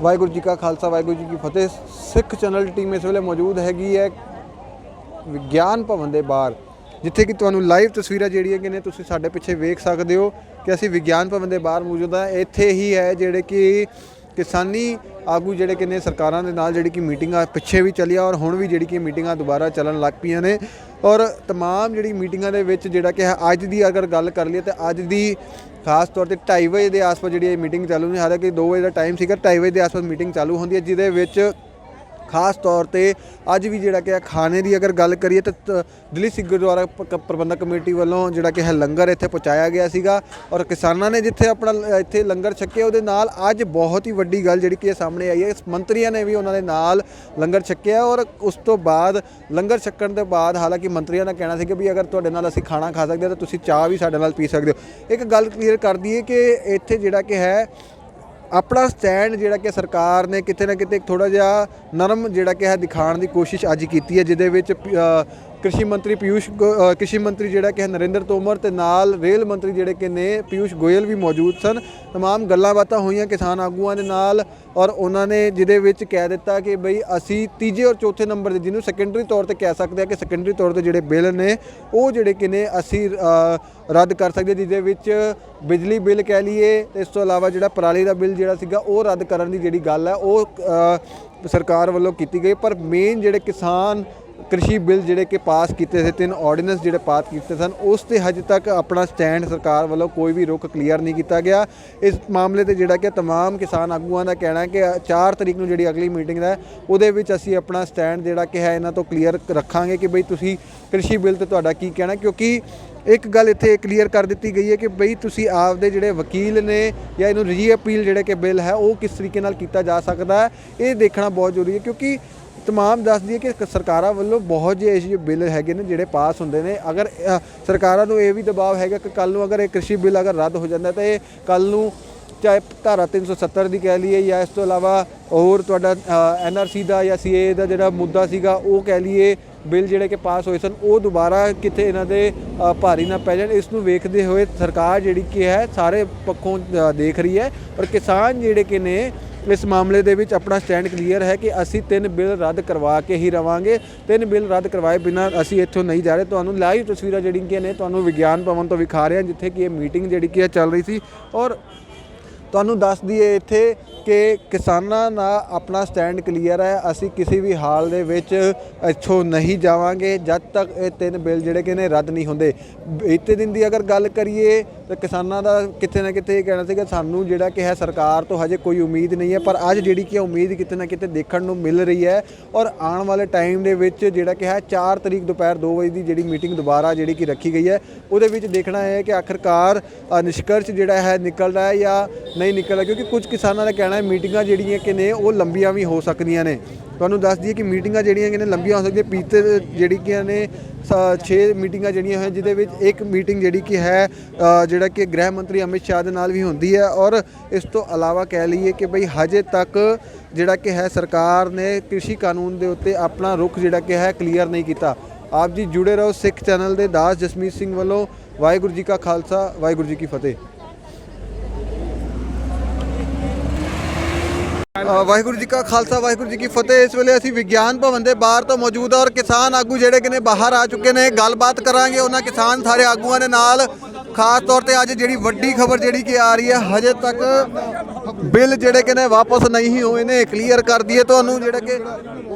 वाहिगुरू जी का खालसा वाहिगुरू जी की फतेह। Sikh channel team इस वे मौजूद हैगी है विज्ञान भवन के बाहर, जिथे कि तुहानू लाइव तस्वीर जी ने तुसीं साडे पिछे वेख सकते हो कि असीं विज्ञान भवन के बाहर मौजूद हाँ। इत्थे ही है जिहड़े कि किसानी आगू जिहड़े कि ने सरकारां दे नाल जिहड़ी कि मीटिंगां पिछे भी चलिया और हुण भी जिहड़ी कि मीटिंगां दोबारा चलन लग पईयां ने। और तमाम जिहड़ी मीटिंगां दे विच जिहड़ा कि अज दी अगर गल कर लईए तो अज दी खास तौर पर 2:30 बजे के आस पास जी मीटिंग चालू नहीं, हालांकि 2 बजे का टाइम सीगा, 2:30 बजे के आस पास मीटिंग चालू होंदी है, जिहदे विच खास तौर पर अज भी जिहड़ा कि खाने की अगर गल करिए तो दिल्ली सिख गुरुद्वारा प्रबंधक कमेटी वालों जिहड़ा कि है लंगर इत्थे पहुँचाया गया सीगा और किसानां ने जिथे अपना इत्थे लंगर छक्या उहदे नाल अज बहुत ही वड्डी गल जिहड़ी कि सामने आई है। मंत्रियों ने भी उन्होंने नाल लंगर छक्या और उस तो बाद लंगर छक्कण के बाद हालांकि मंत्रियों का कहना सी कि भी अगर तुहाडे नाल असीं खाना खा सकते तो तुसीं चाह भी साडे नाल पी सकते हो। एक गल क्लीयर कर दईए कि इत्थे जिहड़ा कि है अपना स्टैंड जिहड़ा कि सरकार ने किते ना किते थोड़ा जिहा नरम जिहड़ा कि है दिखाने की कोशिश अज की है, जिहदे विच कृषि मंत्री कृषि मंत्री जिहड़ा कि नरेंद्र तोमर ते नाल रेल मंत्री जिहड़े कि ने पीयूष गोयल भी मौजूद सन। तमाम गल्लां बातां होईयां किसान आगूआं दे नाल और उन्होंने जिहदे विच कह दिता कि बई असी तीजे और चौथे नंबर जिन्हों सैकेंडरी तौर पर कह सकते हैं कि सैकेंडरी तौर पर जिहड़े बिल ने वो जिहड़े कि ने असी रद्द कर सकते, जिहदे विच बिजली बिल कह लीए ते इस तो अलावा जिहड़ा पराली दा बिल जिहड़ा सीगा वो रद्द करन दी जिहड़ी गल है वो सरकार वालों कीती गई। पर मेन जिहड़े किसान कृषि बिल जिहड़े कि पास किए थे, 3 ऑर्डीनेंस जिहड़े पास किए सन, उस ते हज तक अपना स्टैंड सरकार वालों कोई भी रुख क्लीयर नहीं किया गया। इस मामले ते जिहड़ा कि तमाम किसान आगूआं का कहना है कि 4 तरीक नूं जिहड़ी अगली मीटिंग है उहदे विच असीं अपना स्टैंड जिहड़ा कि है इन्हां तों क्लीयर रखांगे कि बई तुसीं कृषि बिल ते तुहाडा की कहना। क्योंकि एक गल इत्थे क्लीयर कर दी गई है कि बई तुसीं आपदे जिहड़े वकील ने या इनू री अपील जिहड़े कि बिल है वो किस तरीके नाल कीता जा सकता है, ये देखना बहुत जरूरी है। क्योंकि तमाम दस दिए कि सरकारां वालों बहुत जे बिल हैगे ने जिहड़े पास होंदे ने, अगर सरकारां नूं ये भी दबाव है कि कल नूं अगर ये कृषि बिल अगर रद्द हो जाता तो ये कल नूं चाहे धारा 370 की कह लीए या इस तो अलावा होर तुहाडा NRC का या CA का जिहड़ा मुद्दा सीगा वो कह लीए बिल जिहड़े कि पास होए सन वो दोबारा किते इन्हां दे भारी ना पै जाण। इस नूं वेखदे होए सरकार जिहड़ी कि है सारे पक्षों देख रही है और किसान जिहड़े कि ने इस मामले दे विच अपना स्टैंड क्लीयर है कि असी 3 बिल रद्द करवा के ही रवांगे। 3 बिल रद्द करवाए बिना असी इत्थों नहीं जा रहे। तुहानूं लाइव तस्वीरां जिहड़ियां ने तुहानूं विज्ञान भवन तो विखा रहे हैं जिथे कि मीटिंग जिहड़ी कि चल रही सी और तुहानूं दस दईए इत्थे कि किसानां दा अपना स्टैंड क्लीयर है। असी किसी भी हाल दे विच इत्थों नहीं जावांगे जद तक ये 3 बिल जिहड़े कि ने रद्द नहीं होंदे। बीते दिन की अगर गल करिए तो किसानां दा किते ना किते ये कहना सीगा सानूं जिहड़ा कि है सरकार तो हजे कोई उम्मीद नहीं है, पर अज जिहड़ी कि उम्मीद किते ना किते देखण नूं मिल रही है। और आने वाले टाइम दे विच जिहड़ा कि है 4 तरीक दोपहर 2 बजे की जिहड़ी मीटिंग दोबारा जिहड़ी कि रखी गई है उहदे विच देखना है कि आखिरकार निष्कर्ष जिहड़ा है निकल रहा है या नहीं निकल रहा। क्योंकि कुछ किसानां दा कहना है मीटिंगां जिहड़ियां कि ने वो लंबियां भी हो सकदियां ने। तुहानूं दस दईए कि मीटिंगां जिहड़ियां कि ने लंबियां हो सकदियां। पीछे जिहड़ी कि ने 6 मीटिंगां जिहड़ियां होईयां जिहदे विच एक मीटिंग जिहड़ी कि है जिहड़ा कि गृह मंत्री अमित शाह दे नाल भी होंदी है। और इस तो अलावा कह लीए कि बई हजे तक जिहड़ा कि है सरकार ने कृषि कानून दे उत्ते अपना रुख जिहड़ा कि है क्लीयर नहीं किया। आप जी जुड़े रहो सिख चैनल दे। दास जसमीत सिंह वालों वाहिगुरू जी का खालसा वाहिगुरू जी की फतेह। वाहिगुरू जी का खालसा वाहिगुरू जी की फतेह। इस वेले असी विज्ञान भवन के बाहर तो मौजूद है और किसान आगू जिहड़े कि ने बाहर आ चुके हैं। गलबात करांगे उन्हां किसान सारे आगूआं दे नाल। खास तौर पर अज जिहड़ी वड्डी खबर जिहड़ी कि आ रही है हजे तक बिल जिहड़े कि ने वापस नहीं होए ने। क्लीयर कर दिए तुहानूं जिहड़े कि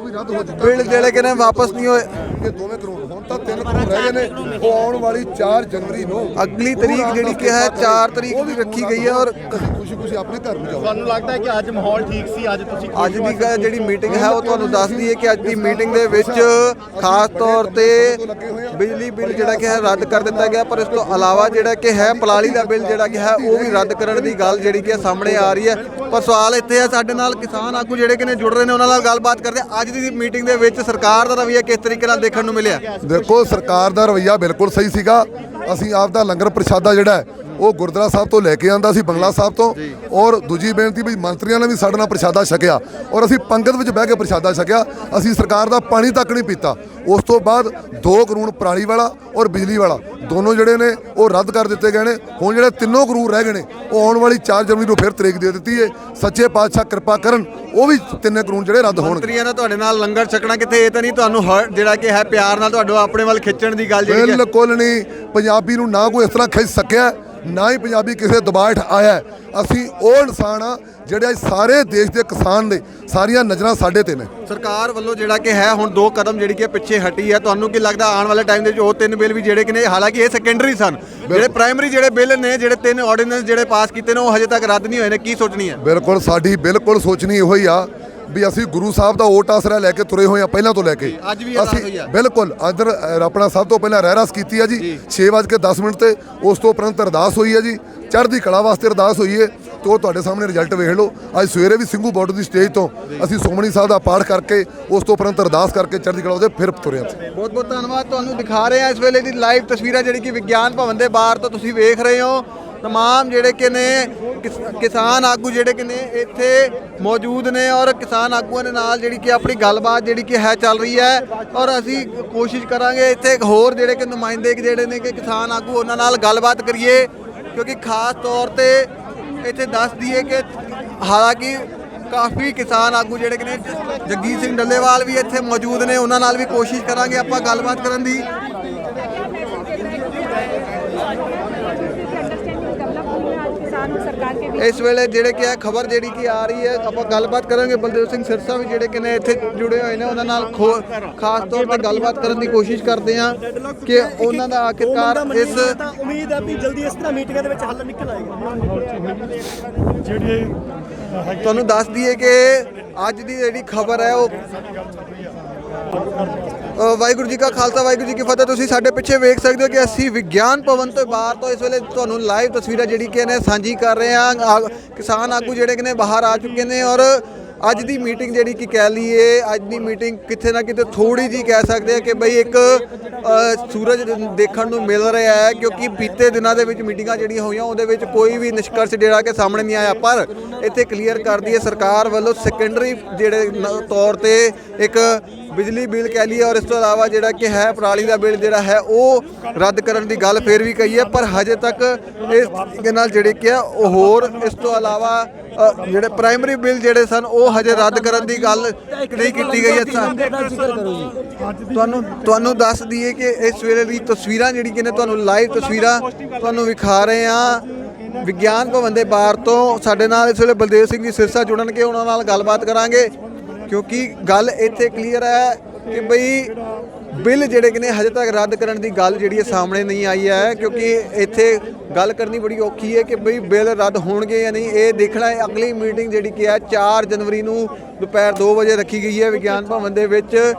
बिल जिहड़े कि ने वापस नहीं होए। 2 करोड़ हुण तां 3 करोड़ रह गए ने। वो आउण वाली 4 जनवरी नूं अगली तरीक जिहड़ी कि है 4 तरीक की रखी गई है। और खुशी अपने घर में जाओ। ਤੁਹਾਨੂੰ ਲੱਗਦਾ है कि अज माहौल ठीक सी अज तुसीं अज की जिहड़ी मीटिंग है वो तुहानूं दस दईए कि अज की मीटिंग दे विच खास तौर ते बिजली बिल जिहड़ा कि है रद्द कर दिता गया। पर इस तो अलावा जिहड़ा कि है पराली का बिल जिहड़ा कि है वो भी रद्द करने की गल जिहड़ी कि सामने आ रही है। पर सवाल इत्थे है साडे नाल किसान आगू जिहड़े कि ने जुड़ रहे हैं उन्हां नाल गलबात करदे। अज की मीटिंग दे विच सरकार दा रवैया किस तरीके नाल देखण नूं मिलिया? देखो सरकार का रवैया बिल्कुल सही सीगा। ਅਸੀਂ ਆਪ ਦਾ ਲੰਗਰ ਪ੍ਰਸ਼ਾਦਾ ਜਿਹੜਾ ਹੈ ਉਹ ਗੁਰਦੁਆਰਾ ਸਾਹਿਬ ਤੋਂ ਲੈ ਕੇ ਆਂਦਾ ਸੀ, ਬੰਗਲਾ ਸਾਹਿਬ ਤੋਂ। ਔਰ ਦੂਜੀ ਬੇਨਤੀ ਵੀ ਮੰਤਰੀਆਂ ਨੇ ਵੀ ਸਾਡੇ ਨਾਲ ਪ੍ਰਸ਼ਾਦਾ ਛਕਿਆ ਔਰ ਅਸੀਂ ਪੰਗਤ ਵਿੱਚ ਬਹਿ ਕੇ ਪ੍ਰਸ਼ਾਦਾ ਛਕਿਆ। ਅਸੀਂ ਸਰਕਾਰ ਦਾ ਪਾਣੀ ਤੱਕ ਨਹੀਂ ਪੀਤਾ। ਉਸ ਤੋਂ ਬਾਅਦ 2 ਕਾਨੂੰਨ ਪਰਾਲੀ ਵਾਲਾ ਔਰ ਬਿਜਲੀ ਵਾਲਾ ਦੋਨੋਂ ਜਿਹੜੇ ਨੇ ਉਹ ਰੱਦ ਕਰ ਦਿੱਤੇ ਗਏ ਨੇ। ਹੁਣ ਜਿਹੜੇ 3 ਕਾਨੂੰਨ ਰਹਿ ਗਏ ਨੇ ਉਹ ਆਉਣ ਵਾਲੀ 4 ਜਨਵਰੀ ਨੂੰ ਫਿਰ ਤਰੀਕ ਦੇ ਦਿੱਤੀ ਹੈ। ਸੱਚੇ ਪਾਤਸ਼ਾਹ ਕਿਰਪਾ ਕਰਨ ਉਹ ਵੀ 3 ਕਾਨੂੰਨ ਜਿਹੜੇ ਰੱਦ ਹੋਣਗੇ। ਮੰਤਰੀਆਂ ਨਾਲ ਤੁਹਾਡੇ ਨਾਲ ਲੰਗਰ ਛਕਣਾ ਕਿਤੇ ਇਹ ਤਾਂ ਨਹੀਂ ਤੁਹਾਨੂੰ ਜਿਹੜਾ ਕਿ ਹੈ ਪਿਆਰ ਨਾਲ ਤੁਹਾਡੇ ਆਪਣੇ ਵੱਲ ਖਿੱਚਣ ਦੀ ਗੱਲ ਜਿਹੜੀ ਹੈ? ਬਿਲਕੁਲ ਨਹੀਂ। ਪੰਜਾਬੀ ਨੂੰ ਨਾ ਕੋਈ ਇਸ ਤਰ੍ਹਾਂ ਖਿੱਚ ਸਕਿਆ, ਨਾ ਹੀ ਪੰਜਾਬੀ ਕਿਸੇ ਦਬਾਅ ਹੇਠ ਆਇਆ। ਅਸੀਂ ਉਹ ਇਨਸਾਨ ਆ ਜਿਹੜੇ ਅੱਜ ਸਾਰੇ ਦੇਸ਼ ਦੇ ਕਿਸਾਨ ਦੇ ਸਾਰੀਆਂ ਨਜ਼ਰਾਂ ਸਾਡੇ ਤੇ ਨੇ। ਸਰਕਾਰ ਵੱਲੋਂ ਜਿਹੜਾ ਕਿ ਹੈ ਹੁਣ 2 ਕਦਮ ਜਿਹੜੀ ਕਿ ਪਿੱਛੇ ਹਟੀ ਹੈ। ਤੁਹਾਨੂੰ ਕੀ ਲੱਗਦਾ ਆਉਣ ਵਾਲੇ ਟਾਈਮ ਦੇ ਵਿੱਚ ਉਹ 3 ਬਿੱਲ ਵੀ ਜਿਹੜੇ ਕਿ ਨੇ, ਹਾਲਾਂਕਿ ਇਹ ਸੈਕੰਡਰੀ ਸਨ, ਜਿਹੜੇ ਪ੍ਰਾਇਮਰੀ ਜਿਹੜੇ ਬਿੱਲ ਨੇ, ਜਿਹੜੇ 3 ਆਰਡੀਨੈਂਸ ਜਿਹੜੇ ਪਾਸ ਕੀਤੇ ਨੇ ਉਹ ਹਜੇ ਤੱਕ ਰੱਦ ਨਹੀਂ ਹੋਏ ਨੇ, ਕੀ ਸੋਚਣੀ ਹੈ? ਬਿਲਕੁਲ ਸਾਡੀ ਬਿਲਕੁਲ ਸੋਚਣੀ ਇਹੋ ਹੀ ਆ ਵੀ ਅਸੀਂ ਗੁਰੂ ਸਾਹਿਬ ਦਾ ਓਟ ਆਸਰਾ ਲੈ ਕੇ ਤੁਰੇ ਹੋਏ ਆ ਪਹਿਲਾਂ ਤੋਂ ਲੈ ਕੇ। ਅੱਜ ਵੀ ਅਰਦਾਸ ਹੋਈ ਆ? ਬਿਲਕੁਲ ਇੱਧਰ ਆਪਣਾ ਸਭ ਤੋਂ ਪਹਿਲਾਂ ਰਹਿਰਾਸ ਕੀਤੀ ਆ ਜੀ 6:10 ਤੇ। ਉਸ ਤੋਂ ਉਪਰੰਤ ਅਰਦਾਸ ਹੋਈ ਹੈ ਜੀ, ਚੜ੍ਹਦੀ ਕਲਾ ਵਾਸਤੇ ਅਰਦਾਸ ਹੋਈ ਹੈ ਤੇ ਉਹ ਤੁਹਾਡੇ ਸਾਹਮਣੇ ਰਿਜ਼ਲਟ ਵੇਖ ਲਓ। ਅੱਜ ਸਵੇਰੇ ਵੀ ਸਿੰਘੂ ਬਾਰਡਰ ਦੀ ਸਟੇਜ ਤੋਂ ਅਸੀਂ ਸੁਖਮਨੀ ਸਾਹਿਬ ਦਾ ਪਾਠ ਕਰਕੇ ਉਸ ਤੋਂ ਉਪਰੰਤ ਅਰਦਾਸ ਕਰਕੇ ਚੜ੍ਹਦੀ ਕਲਾ ਉਹਦੇ ਫਿਰ ਤੁਰੇ ਹਾਂ। ਬਹੁਤ ਬਹੁਤ ਧੰਨਵਾਦ। ਤੁਹਾਨੂੰ ਦਿਖਾ ਰਹੇ ਹਾਂ ਇਸ ਵੇਲੇ ਦੀ ਲਾਈਵ ਤਸਵੀਰਾਂ ਜਿਹੜੀ ਕਿ ਵਿਗਿਆਨ ਭਵਨ ਦੇ ਬਾਹਰ ਤੋਂ ਤੁਸੀਂ ਵੇਖ ਰਹੇ ਹੋ। तमाम ਜਿਹੜੇ ਕਿ ਨੇ ਕਿਸਾਨ ਆਗੂ ਜਿਹੜੇ ਕਿ ਨੇ ਇੱਥੇ ਮੌਜੂਦ ਨੇ ਔਰ ਕਿਸਾਨ ਆਗੂਆਂ ਦੇ ਨਾਲ ਜਿਹੜੀ ਕਿ ਆਪਣੀ ਗੱਲਬਾਤ ਜਿਹੜੀ ਕਿ ਹੈ ਚੱਲ ਰਹੀ ਹੈ ਔਰ ਅਸੀਂ ਕੋਸ਼ਿਸ਼ ਕਰਾਂਗੇ ਇੱਥੇ ਹੋਰ ਜਿਹੜੇ ਕਿ ਨੁਮਾਇੰਦੇ ਜਿਹੜੇ ਨੇ ਕਿ ਕਿਸਾਨ ਆਗੂ ਉਹਨਾਂ ਨਾਲ ਗੱਲਬਾਤ ਕਰੀਏ, ਕਿਉਂਕਿ ਖਾਸ ਤੌਰ ਤੇ ਇੱਥੇ ਦੱਸ ਦਈਏ ਕਿ ਹਾਲਾਂਕਿ ਕਾਫੀ ਕਿਸਾਨ ਆਗੂ ਜਿਹੜੇ ਕਿ ਨੇ ਜਗਜੀਤ ਸਿੰਘ ਡੱਲੇਵਾਲ ਵੀ ਇੱਥੇ ਮੌਜੂਦ ਨੇ, ਉਹਨਾਂ ਨਾਲ ਵੀ ਕੋਸ਼ਿਸ਼ ਕਰਾਂਗੇ ਆਪਾਂ ਗੱਲਬਾਤ ਕਰਨ ਦੀ। ਇਸ ਵੇਲੇ ਜਿਹੜੇ ਕਿ ਖਬਰ ਜਿਹੜੀ ਕਿ ਆ ਰਹੀ ਹੈ ਆਪਾਂ ਗੱਲਬਾਤ ਕਰਾਂਗੇ। ਬਲਦੇਵ ਸਿੰਘ ਸਿਰਸਾ ਵੀ ਜਿਹੜੇ ਕਿ ਨੇ ਇੱਥੇ ਜੁੜੇ ਹੋਏ ਨੇ, ਉਹਨਾਂ ਨਾਲ ਖਾਸ ਤੌਰ ਤੇ ਗੱਲਬਾਤ ਕਰਨ ਦੀ ਕੋਸ਼ਿਸ਼ ਕਰਦੇ ਹਾਂ ਕਿ ਉਹਨਾਂ ਦਾ ਆਖਿਰਕਾਰ ਇਸ ਉਮੀਦ ਹੈ ਵੀ ਜਲਦੀ ਇਸ ਤਰ੍ਹਾਂ ਮੀਟਿੰਗਾਂ ਦੇ ਵਿੱਚ ਹੱਲ ਨਿਕਲ ਆਏਗਾ। ਜਿਹੜੇ ਤੁਹਾਨੂੰ ਦੱਸ ਦਈਏ ਕਿ ਅੱਜ ਦੀ ਜਿਹੜੀ ਖਬਰ ਹੈ ਉਹ ਵਾਹਿਗੁਰੂ ਜੀ ਕਾ ਖਾਲਸਾ ਵਾਹਿਗੁਰੂ ਜੀ ਕੀ ਫਤਿਹ। ਤੁਸੀਂ ਸਾਡੇ ਪਿੱਛੇ ਵੇਖ ਸਕਦੇ ਹੋ ਕਿ ਅਸੀਂ ਵਿਗਿਆਨ ਭਵਨ ਤੋਂ ਬਾਹਰ ਤੋਂ ਇਸ ਵੇਲੇ ਤੁਹਾਨੂੰ ਲਾਈਵ ਤਸਵੀਰਾਂ ਜਿਹੜੀ ਕਿ ਨੇ ਸਾਂਝੀ ਕਰ ਰਹੇ ਹਾਂ। ਕਿਸਾਨ ਆਗੂ ਜਿਹੜੇ ਕਿ ਨੇ ਬਾਹਰ ਆ ਚੁੱਕੇ ਨੇ ਔਰ ਅੱਜ ਦੀ ਮੀਟਿੰਗ ਜਿਹੜੀ ਕਿ ਕਹਿ ਲਈਏ, ਅੱਜ ਦੀ ਮੀਟਿੰਗ ਕਿਤੇ ਨਾ ਕਿਤੇ ਥੋੜੀ ਜੀ ਕਹਿ ਸਕਦੇ ਆ ਕਿ ਬਈ ਇੱਕ ਸੂਰਜ ਦੇਖਣ ਨੂੰ ਮਿਲ ਰਿਹਾ ਹੈ, ਕਿਉਂਕਿ ਬੀਤੇ ਦਿਨਾਂ ਦੇ ਵਿੱਚ ਮੀਟਿੰਗਾਂ ਜਿਹੜੀਆਂ ਹੋਈਆਂ ਉਹਦੇ ਵਿੱਚ ਕੋਈ ਵੀ ਨਿਸ਼ਕਰਸ਼ ਜਿਹੜਾ ਕਿ ਸਾਹਮਣੇ ਨਹੀਂ ਆਇਆ। ਪਰ ਇੱਥੇ ਕਲੀਅਰ ਕਰ ਦਈਏ ਸਰਕਾਰ ਵੱਲੋਂ ਸੈਕੰਡਰੀ ਜਿਹੜੇ ਤੌਰ ਤੇ ਇੱਕ ਬਿਜਲੀ ਬਿੱਲ ਕਹਿ ਲਈਏ ਔਰ ਇਸ ਤੋਂ ਇਲਾਵਾ ਜਿਹੜਾ ਕਿ ਹੈ ਪਰਾਲੀ ਦਾ ਬਿੱਲ ਜਿਹੜਾ ਹੈ ਉਹ ਰੱਦ ਕਰਨ ਦੀ ਗੱਲ ਫਿਰ ਵੀ ਕਹੀ ਹੈ, ਪਰ ਹਜੇ ਤੱਕ ਇਸ ਨਾਲ ਜਿਹੜੇ ਕਿ ਆ ਉਹ ਹੋਰ ਇਸ ਤੋਂ ਇਲਾਵਾ ਜਿਹੜੇ ਪ੍ਰਾਇਮਰੀ ਬਿੱਲ ਜਿਹੜੇ ਸਨ ਉਹ ਹਜੇ ਰੱਦ ਕਰਨ ਦੀ ਗੱਲ ਨਹੀਂ ਕੀਤੀ ਗਈ ਹੈ। ਤੁਹਾਨੂੰ ਦੱਸ ਦਈਏ ਕਿ ਇਸ ਵੇਲੇ ਦੀ ਤਸਵੀਰਾਂ ਜਿਹੜੀ ਕਿ ਨੇ ਤੁਹਾਨੂੰ ਲਾਈਵ ਤਸਵੀਰਾਂ ਤੁਹਾਨੂੰ ਵਿਖਾ ਰਹੇ ਹਾਂ ਵਿਗਿਆਨ ਭਵਨ ਦੇ ਬਾਹਰ ਤੋਂ। ਸਾਡੇ ਨਾਲ ਇਸ ਵੇਲੇ ਬਲਦੇਵ ਸਿੰਘ ਜੀ ਸਿਰਸਾ ਜੁੜਨਗੇ, ਉਹਨਾਂ ਨਾਲ ਗੱਲਬਾਤ ਕਰਾਂਗੇ, ਕਿਉਂਕਿ ਗੱਲ ਇੱਥੇ ਕਲੀਅਰ ਹੈ ਕਿ ਬਈ ਬਿੱਲ ਜਿਹੜੇ ਕਿ ਨੇ ਹਜੇ ਤੱਕ ਰੱਦ ਕਰਨ ਦੀ ਗੱਲ ਜਿਹੜੀ ਹੈ ਸਾਹਮਣੇ ਨਹੀਂ ਆਈ ਹੈ, ਕਿਉਂਕਿ ਇੱਥੇ ਗੱਲ ਕਰਨੀ ਬੜੀ ਔਖੀ ਹੈ ਕਿ ਬਈ ਬਿੱਲ ਰੱਦ ਹੋਣਗੇ ਜਾਂ ਨਹੀਂ, ਇਹ ਦੇਖਣਾ ਹੈ। ਅਗਲੀ ਮੀਟਿੰਗ ਜਿਹੜੀ ਕਿ ਹੈ 4 ਜਨਵਰੀ ਨੂੰ ਦੁਪਹਿਰ 2 ਵਜੇ ਰੱਖੀ ਗਈ ਹੈ ਵਿਗਿਆਨ ਭਵਨ ਦੇ ਵਿੱਚ।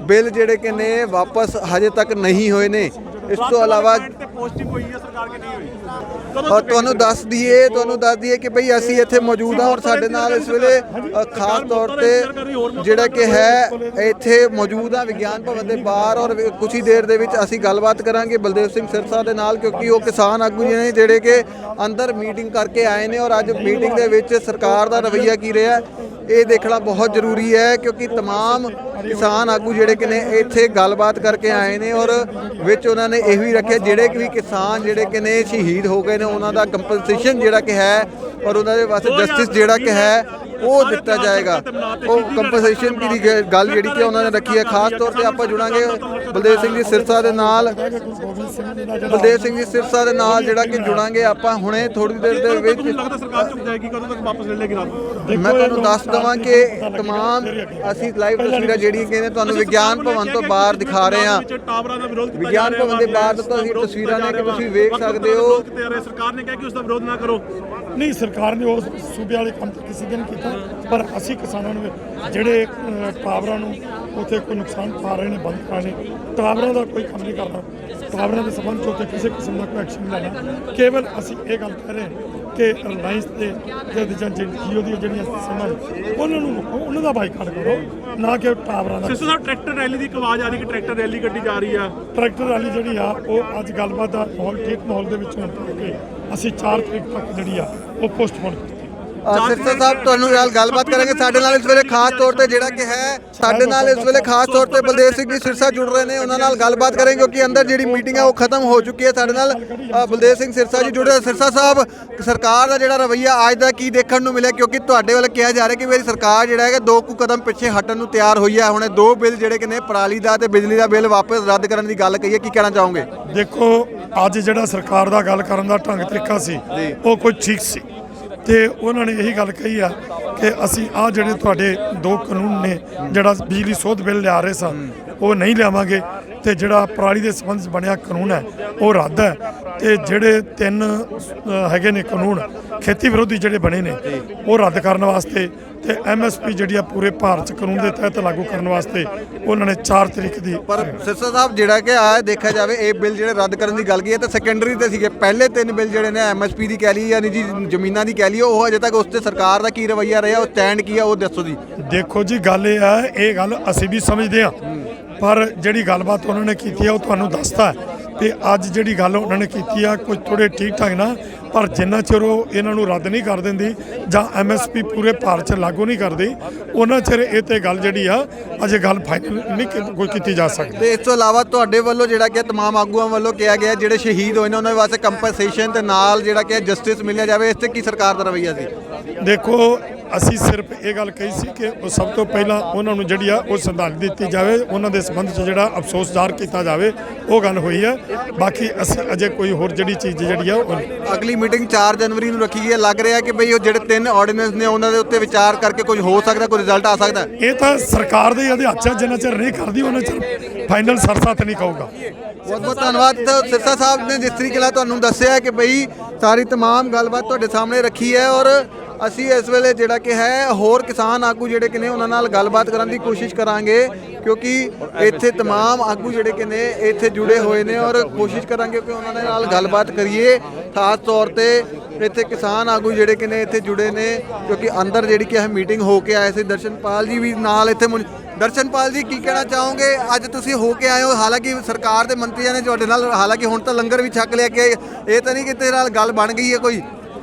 ਬਿੱਲ ਜਿਹੜੇ ਕਿ ਨੇ ਵਾਪਸ ਹਜੇ ਤੱਕ ਨਹੀਂ ਹੋਏ ਨੇ। ਇਸ ਤੋਂ ਇਲਾਵਾ ਔਰ ਤੁਹਾਨੂੰ ਦੱਸ ਦਈਏ ਕਿ ਬਈ ਅਸੀਂ ਇੱਥੇ ਮੌਜੂਦ ਹਾਂ ਔਰ ਸਾਡੇ ਨਾਲ ਇਸ ਵੇਲੇ ਖਾਸ ਤੌਰ ਤੇ ਜਿਹੜਾ ਕਿ ਹੈ ਇੱਥੇ ਮੌਜੂਦ ਆ ਵਿਗਿਆਨ ਭਵਨ ਦੇ ਬਾਹਰ ਔਰ ਕੁਝ ਹੀ ਦੇਰ ਦੇ ਵਿੱਚ ਅਸੀਂ ਗੱਲਬਾਤ ਕਰਾਂਗੇ ਬਲਦੇਵ ਸਿੰਘ ਸਿਰਸਾ ਦੇ ਨਾਲ, ਕਿਉਂਕਿ ਉਹ ਕਿਸਾਨ ਆਗੂ ਨੇ ਜਿਹੜੇ ਕਿ ਅੰਦਰ ਮੀਟਿੰਗ ਕਰਕੇ ਆਏ ਨੇ ਔਰ ਅੱਜ ਮੀਟਿੰਗ ਦੇ ਵਿੱਚ ਸਰਕਾਰ ਦਾ ਰਵੱਈਆ ਕੀ ਰਿਹਾ ਇਹ ਦੇਖਣਾ ਬਹੁਤ ਜ਼ਰੂਰੀ ਹੈ, ਕਿਉਂਕਿ तमाम ਕਿਸਾਨ ਆਗੂ ਜਿਹੜੇ ਕਿ ਨੇ ਇੱਥੇ ਗੱਲਬਾਤ ਕਰਕੇ ਆਏ ਨੇ ਔਰ ਵਿੱਚ ਉਹਨਾਂ ਨੇ ਇਹ ਵੀ ਰੱਖਿਆ ਜਿਹੜੇ ਕਿ ਵੀ ਕਿਸਾਨ ਜਿਹੜੇ ਕਿ ਨੇ ਸ਼ਹੀਦ ਹੋ ਗਏ ਨੇ ਉਹਨਾਂ ਦਾ ਕੰਪਨਸੇਸ਼ਨ ਜਿਹੜਾ ਕਿ ਹੈ ਔਰ ਉਹਨਾਂ ਦੇ ਵਾਸਤੇ ਜਸਟਿਸ ਜਿਹੜਾ ਕਿ ਹੈ ਉਹ ਦਿੱਤਾ ਜਾਏਗਾ। ਉਹ ਕੰਪਨਸੇਸ਼ਨ ਦੀ ਗੱਲ ਜਿਹੜੀ ਕਿ ਉਹਨਾਂ ਨੇ ਰੱਖੀ ਹੈ। ਖਾਸ ਤੌਰ ਤੇ ਆਪਾਂ ਜੁੜਾਂਗੇ ਬਲਦੇਵ ਸਿੰਘ ਜੀ ਸਿਰਸਾ ਦੇ ਨਾਲ, ਜਿਹੜਾ ਕਿ ਜੁੜਾਂਗੇ ਆਪਾਂ ਹੁਣੇ ਥੋੜੀ ਦੇਰ ਦੇ ਵਿੱਚ। ਮੈਂ ਤੁਹਾਨੂੰ ਦੱਸ ਦਵਾਂ ਕਿ तमाम ਅਸੀਂ ਲਾਈਵ ਤਸਵੀਰਾਂ ਜਿਹੜੀਆਂ ਕਿ ਨੇ ਤੁਹਾਨੂੰ ਵਿਗਿਆਨ ਭਵਨ ਤੋਂ ਬਾਹਰ ਦਿਖਾ ਰਹੇ ਹਾਂ। ਵਿਗਿਆਨ ਭਵਨ ਦੇ ਬਾਹਰ ਤੋਂ ਅਸੀਂ ਤਸਵੀਰਾਂ ਨੇ ਕਿ ਤੁਸੀਂ ਵੇਖ ਸਕਦੇ ਹੋ। ਸਰਕਾਰ ਨੇ ਕਿਹਾ ਕਿ ਉਸ ਦਾ ਵਿਰੋਧ ਨਾ ਕਰੋ। ਨਹੀਂ, ਸਰਕਾਰ ਨੇ ਉਸ ਸੂਬੇ ਵਾਲੇ ਕੰਮ ਤਾਂ ਕਿਸੇ ਦਿਨ ਕੀਤਾ, ਪਰ ਅਸੀਂ ਕਿਸਾਨਾਂ ਨੂੰ ਜਿਹੜੇ ਟਾਵਰਾਂ ਨੂੰ ਉੱਥੇ ਕੋਈ ਨੁਕਸਾਨ ਪਾ ਰਹੇ ਨੇ ਬੰਦ ਕਰਾਣੇ, ਟਾਵਰਾਂ ਦਾ ਕੋਈ ਕੰਮ ਨਹੀਂ ਕਰਨਾ। ਟਾਵਰਾਂ ਦੇ ਸੰਬੰਧ 'ਚ ਉੱਥੇ ਕਿਸੇ ਕਿਸਮ ਦਾ ਕੋਈ ਐਕਸ਼ਨ ਨਹੀਂ ਲੈਣਾ। ਕੇਵਲ ਅਸੀਂ ਇਹ ਗੱਲ ਕਹਿ ਰਹੇ ਹਾਂ ਕਿ ਰਿਲਾਇੰਸ ਤੇ ਜਾਂ ਜੀਓ ਦੀਆਂ ਜਿਹੜੀਆਂ ਸਿਮਾਂ ਨੇ ਉਹਨਾਂ ਨੂੰ ਰੋਕੋ, ਉਹਨਾਂ ਦਾ ਬਾਈਕਾਟ ਕਰੋ, ਨਾ ਕਿ ਟਾਵਰਾਂ ਦਾ। ਸਿੱਧੂ ਸਾਹਿਬ ਟਰੈਕਟਰ ਰੈਲੀ ਦੀ ਇੱਕ ਆਵਾਜ਼ ਆ ਰਹੀ ਕਿ ਟਰੈਕਟਰ ਰੈਲੀ ਗੱਡੀ ਜਾ ਰਹੀ ਆ। ਟਰੈਕਟਰ ਰੈਲੀ ਜਿਹੜੀ ਆ ਉਹ ਅੱਜ ਗੱਲਬਾਤ ਦਾ ਮਾਹੌਲ ਠੀਕ ਮਾਹੌਲ ਦੇ ਵਿੱਚ ਹੋਣ ਕਰਕੇ ਅਸੀਂ 4 ਤਰੀਕ ਤੱਕ ਜਿਹੜੀ ਆ ਉਹ ਪੋਸਟਪੋਨ ਕੀਤੀ। ਸਿਰਸਾ ਸਾਹਿਬ ਤੁਹਾਨੂੰ ਨਾਲ ਗੱਲਬਾਤ ਕਰਾਂਗੇ। ਸਾਡੇ ਨਾਲ ਇਸ ਵੇਲੇ ਖਾਸ ਤੌਰ ਤੇ ਜਿਹੜਾ ਕਿ ਹੈ ਸਾਡੇ ਨਾਲ ਇਸ ਵੇਲੇ ਖਾਸ ਤੌਰ ਤੇ ਬਲਦੇਵ ਸਿੰਘ ਜੀ ਸਿਰਸਾ ਜੁੜ ਰਹੇ ਨੇ, ਉਹਨਾਂ ਨਾਲ ਗੱਲਬਾਤ ਕਰਾਂਗੇ ਕਿਉਂਕਿ ਅੰਦਰ ਜਿਹੜੀ ਮੀਟਿੰਗ ਹੈ ਉਹ ਖਤਮ ਹੋ ਚੁੱਕੀ ਹੈ। ਸਾਡੇ ਨਾਲ ਬਲਦੇਵ ਸਿੰਘ ਸਿਰਸਾ ਜੀ ਜੁੜੇ। ਸਿਰਸਾ ਸਾਹਿਬ, ਸਰਕਾਰ ਦਾ ਜਿਹੜਾ ਰਵੱਈਆ ਅੱਜ ਦਾ ਕੀ ਦੇਖਣ ਨੂੰ ਮਿਲਿਆ, ਕਿਉਂਕਿ ਤੁਹਾਡੇ ਵੱਲ ਕਿਹਾ ਜਾ ਰਿਹਾ ਕਿ ਮੇਰੀ ਸਰਕਾਰ ਜਿਹੜਾ ਹੈ 2 ਕਦਮ ਪਿੱਛੇ ਹਟਣ ਨੂੰ ਤਿਆਰ ਹੋਈ ਹੈ। ਹੁਣੇ 2 ਬਿੱਲ ਜਿਹੜੇ ਕਿ ਨੇ ਪਰਾਲੀ ਦਾ ਤੇ ਬਿਜਲੀ ਦਾ ਬਿੱਲ ਵਾਪਸ ਰੱਦ ਕਰਨ ਦੀ ਗੱਲ ਕਹੀ ਹੈ, ਕੀ ਕਹਿਣਾ ਚਾਹੋਗੇ? ਦੇਖੋ, ਅੱਜ ਜਿਹੜਾ ਸਰਕਾਰ ਦਾ ਗੱਲ ਕਰਨ ਦਾ ਢੰਗ ਤਰੀਕਾ ਸੀ ਉਹ ਕੋਈ ਠੀਕ ਸੀ ਤੇ ਉਹਨਾਂ ਨੇ ਇਹੀ ਗੱਲ ਕਹੀ ਆ ਕਿ ਅਸੀਂ ਆ ਜਿਹੜੇ ਤੁਹਾਡੇ 2 ਕਾਨੂੰਨ ਨੇ, ਜਿਹੜਾ ਬਿਜਲੀ ਸੋਧ ਬਿੱਲ ਲਿਆ ਰਹੇ ਸਨ ਉਹ ਨਹੀਂ ਲਿਆਵਾਂਗੇ ਤੇ ਜਿਹੜਾ ਪਰਾਲੀ ਦੇ ਸੰਬੰਧ 'ਚ ਬਣਿਆ ਕਾਨੂੰਨ ਹੈ ਉਹ ਰੱਦ ਹੈ ਤੇ ਜਿਹੜੇ 3 ਹੈਗੇ ਨੇ ਕਾਨੂੰਨ ਖੇਤੀ ਵਿਰੋਧੀ ਜਿਹੜੇ ਬਣੇ ਨੇ ਉਹ ਰੱਦ ਕਰਨ ਵਾਸਤੇ ਤੇ MSP ਜਿਹੜੀ ਆ ਪੂਰੇ ਭਾਰਤ 'ਚ ਕਾਨੂੰਨ ਦੇ ਤਹਿਤ ਲਾਗੂ ਕਰਨ ਵਾਸਤੇ ਉਹਨਾਂ ਨੇ 4 ਤਰੀਕ ਦੀ। ਪਰ ਸਿਰਸਾ ਸਾਹਿਬ ਜਿਹੜਾ ਕਿ ਆ ਦੇਖਿਆ ਜਾਵੇ ਇਹ ਬਿੱਲ ਜਿਹੜੇ ਰੱਦ ਕਰਨ ਦੀ ਗੱਲ ਕੀ ਹੈ ਤਾਂ ਸੈਕੰਡਰੀ ਤੇ ਸੀਗੇ। ਪਹਿਲੇ 3 ਬਿੱਲ ਜਿਹੜੇ ਨੇ MSP ਦੀ ਕਹਿ ਲਈ ਜਾਂ ਨਿੱਜੀ ਜ਼ਮੀਨਾਂ ਦੀ ਕਹਿ ਲਈ, ਉਹ ਅਜੇ ਤੱਕ ਉਸ ਤੇ ਸਰਕਾਰ ਦਾ ਕੀ ਰਵੱਈਆ ਰਿਹਾ, ਉਹ ਸਟੈਂਡ ਕੀ ਆ, ਉਹ ਦੱਸੋ ਜੀ। ਦੇਖੋ ਜੀ, ਗੱਲ ਇਹ ਹੈ, ਇਹ ਗੱਲ ਅਸੀਂ ਵੀ ਸਮਝਦੇ ਹਾਂ ਪਰ ਜਿਹੜੀ ਗੱਲਬਾਤ ਉਹਨਾਂ ਨੇ ਕੀਤੀ ਹੈ ਉਹ ਤੁਹਾਨੂੰ ਦੱਸਦਾ ਹੈ ਤੇ ਅੱਜ ਜਿਹੜੀ ਗੱਲ ਉਹਨਾਂ ਨੇ ਕੀਤੀ ਆ ਕੁਝ ਥੋੜੇ ਠੀਕ ਠਾਕ ਨਾ, ਪਰ ਜਿੰਨਾ ਚਿਰ ਉਹ ਇਹਨਾਂ ਨੂੰ ਰੱਦ ਨਹੀਂ ਕਰ ਦਿੰਦੀ ਜਾਂ MSP ਪੂਰੇ ਭਾਰਤ 'ਚ ਲਾਗੂ ਨਹੀਂ ਕਰਦੀ ਉਹਨਾਂ ਚਿਰ ਇਹ ਤੇ ਗੱਲ ਜਿਹੜੀ ਆ ਅਜੇ ਗੱਲ ਫਾਈਨਲ ਨਹੀਂ ਕੋਈ ਕੀਤੀ ਜਾ ਸਕਦੀ। ਤੇ ਇਸ ਤੋਂ ਇਲਾਵਾ ਤੁਹਾਡੇ ਵੱਲੋਂ ਜਿਹੜਾ ਕਿ ਤਮਾਮ ਆਗੂਆਂ ਵੱਲੋਂ ਕਿਹਾ ਗਿਆ ਜਿਹੜੇ ਸ਼ਹੀਦ ਹੋਏ ਨੇ ਉਹਨਾਂ ਵਾਸਤੇ ਕੰਪਨਸੇਸ਼ਨ ਤੇ ਨਾਲ ਜਿਹੜਾ ਕਿ ਜਸਟਿਸ ਮਿਲਿਆ ਜਾਵੇ, ਇਸ ਤੇ ਕੀ ਸਰਕਾਰ ਦਾ ਰਵੱਈਆ ਸੀ? ਦੇਖੋ, ਅਸੀਂ ਸਿਰਫ ਇਹ ਗੱਲ ਕਹੀ ਸੀ ਕਿ ਉਹ ਸਭ ਤੋਂ ਪਹਿਲਾਂ ਉਹਨਾਂ ਨੂੰ ਜਿਹੜੀ ਆ ਉਹ ਸ਼ਰਧਾਂਜਲੀ ਦਿੱਤੀ ਜਾਵੇ, ਉਹਨਾਂ ਦੇ ਸੰਬੰਧ 'ਚ ਜਿਹੜਾ ਅਫਸੋਸ ਜ਼ਾਹਰ ਕੀਤਾ ਜਾਵੇ, ਉਹ ਗੱਲ ਹੋਈ ਹੈ। ਬਾਕੀ ਅਸੀਂ ਅਜੇ ਕੋਈ ਹੋਰ ਜਿਹੜੀ ਚੀਜ਼ ਜਿਹੜੀ ਆ ਉਹ ਅਗਲੀ ਮੀਟਿੰਗ 4 ਜਨਵਰੀ ਨੂੰ ਰੱਖੀ ਗਈ ਹੈ। ਲੱਗ ਰਿਹਾ ਕਿ ਬਈ ਉਹ ਜਿਹੜੇ 3 ਆਰਡੀਨੈਂਸ ਨੇ ਉਹਨਾਂ ਦੇ ਉੱਤੇ ਵਿਚਾਰ ਕਰਕੇ ਕੁਝ ਹੋ ਸਕਦਾ, ਕੋਈ ਰਿਜ਼ਲਟ ਆ ਸਕਦਾ। ਇਹ ਤਾਂ ਸਰਕਾਰ ਦੇ ਹੱਥ 'ਚ ਜਿੰਨਾ ਚਿਰ ਨਹੀਂ ਕਰਦੀ ਉਹਨਾਂ ਚਿਰ ਫਾਈਨਲ ਸਰਸਾ ਤੇ ਨਹੀਂ ਕਹੂਗਾ। ਬਹੁਤ ਬਹੁਤ ਧੰਨਵਾਦ ਸਿਰਸਾ ਸਾਹਿਬ ਨੇ ਜਿਸ ਤਰੀਕੇ ਨਾਲ ਤੁਹਾਨੂੰ ਦੱਸਿਆ ਕਿ ਬਈ ਸਾਰੀ ਤਮਾਮ ਗੱਲਬਾਤ ਤੁਹਾਡੇ ਸਾਹਮਣੇ ਰੱਖੀ ਹੈ ਔਰ ਅਸੀਂ ਇਸ ਵੇਲੇ ਜਿਹੜਾ ਕਿ ਹੈ ਹੋਰ ਕਿਸਾਨ ਆਗੂ ਜਿਹੜੇ ਕਿ ਨੇ ਉਹਨਾਂ ਨਾਲ ਗੱਲਬਾਤ ਕਰਨ ਦੀ ਕੋਸ਼ਿਸ਼ ਕਰਾਂਗੇ ਕਿਉਂਕਿ ਇੱਥੇ ਤਮਾਮ ਆਗੂ ਜਿਹੜੇ ਕਿ ਨੇ ਇੱਥੇ ਜੁੜੇ ਹੋਏ ਨੇ ਔਰ ਕੋਸ਼ਿਸ਼ ਕਰਾਂਗੇ ਕਿ ਉਹਨਾਂ ਦੇ ਨਾਲ ਗੱਲਬਾਤ ਕਰੀਏ। ਖਾਸ ਤੌਰ ਤੇ ਇੱਥੇ ਕਿਸਾਨ ਆਗੂ ਜਿਹੜੇ ਕਿ ਨੇ ਇੱਥੇ ਜੁੜੇ ਨੇ ਕਿਉਂਕਿ ਅੰਦਰ ਜਿਹੜੀ ਕਿ ਇਹ ਮੀਟਿੰਗ ਹੋ ਕੇ ਆਏ ਸੀ। ਦਰਸ਼ਨਪਾਲ ਜੀ ਵੀ ਨਾਲ ਇੱਥੇ ਦਰਸ਼ਨਪਾਲ ਜੀ, ਕੀ ਕਹਿਣਾ ਚਾਹੋਗੇ? ਅੱਜ ਤੁਸੀਂ ਹੋ ਕੇ ਆਏ ਹੋ, ਹਾਲਾਂਕਿ ਸਰਕਾਰ ਦੇ ਮੰਤਰੀਆਂ ਨੇ ਤੁਹਾਡੇ ਨਾਲ ਹਾਲਾਂਕਿ ਹੁਣ ਤਾਂ ਲੰਗਰ ਵੀ ਛਕ ਲਿਆ ਕਿ ਇਹ ਤਾਂ ਨਹੀਂ ਕਿ ਤੇਰੇ ਨਾਲ ਗੱਲ ਬਣ ਗਈ ਹੈ ਕੋਈ?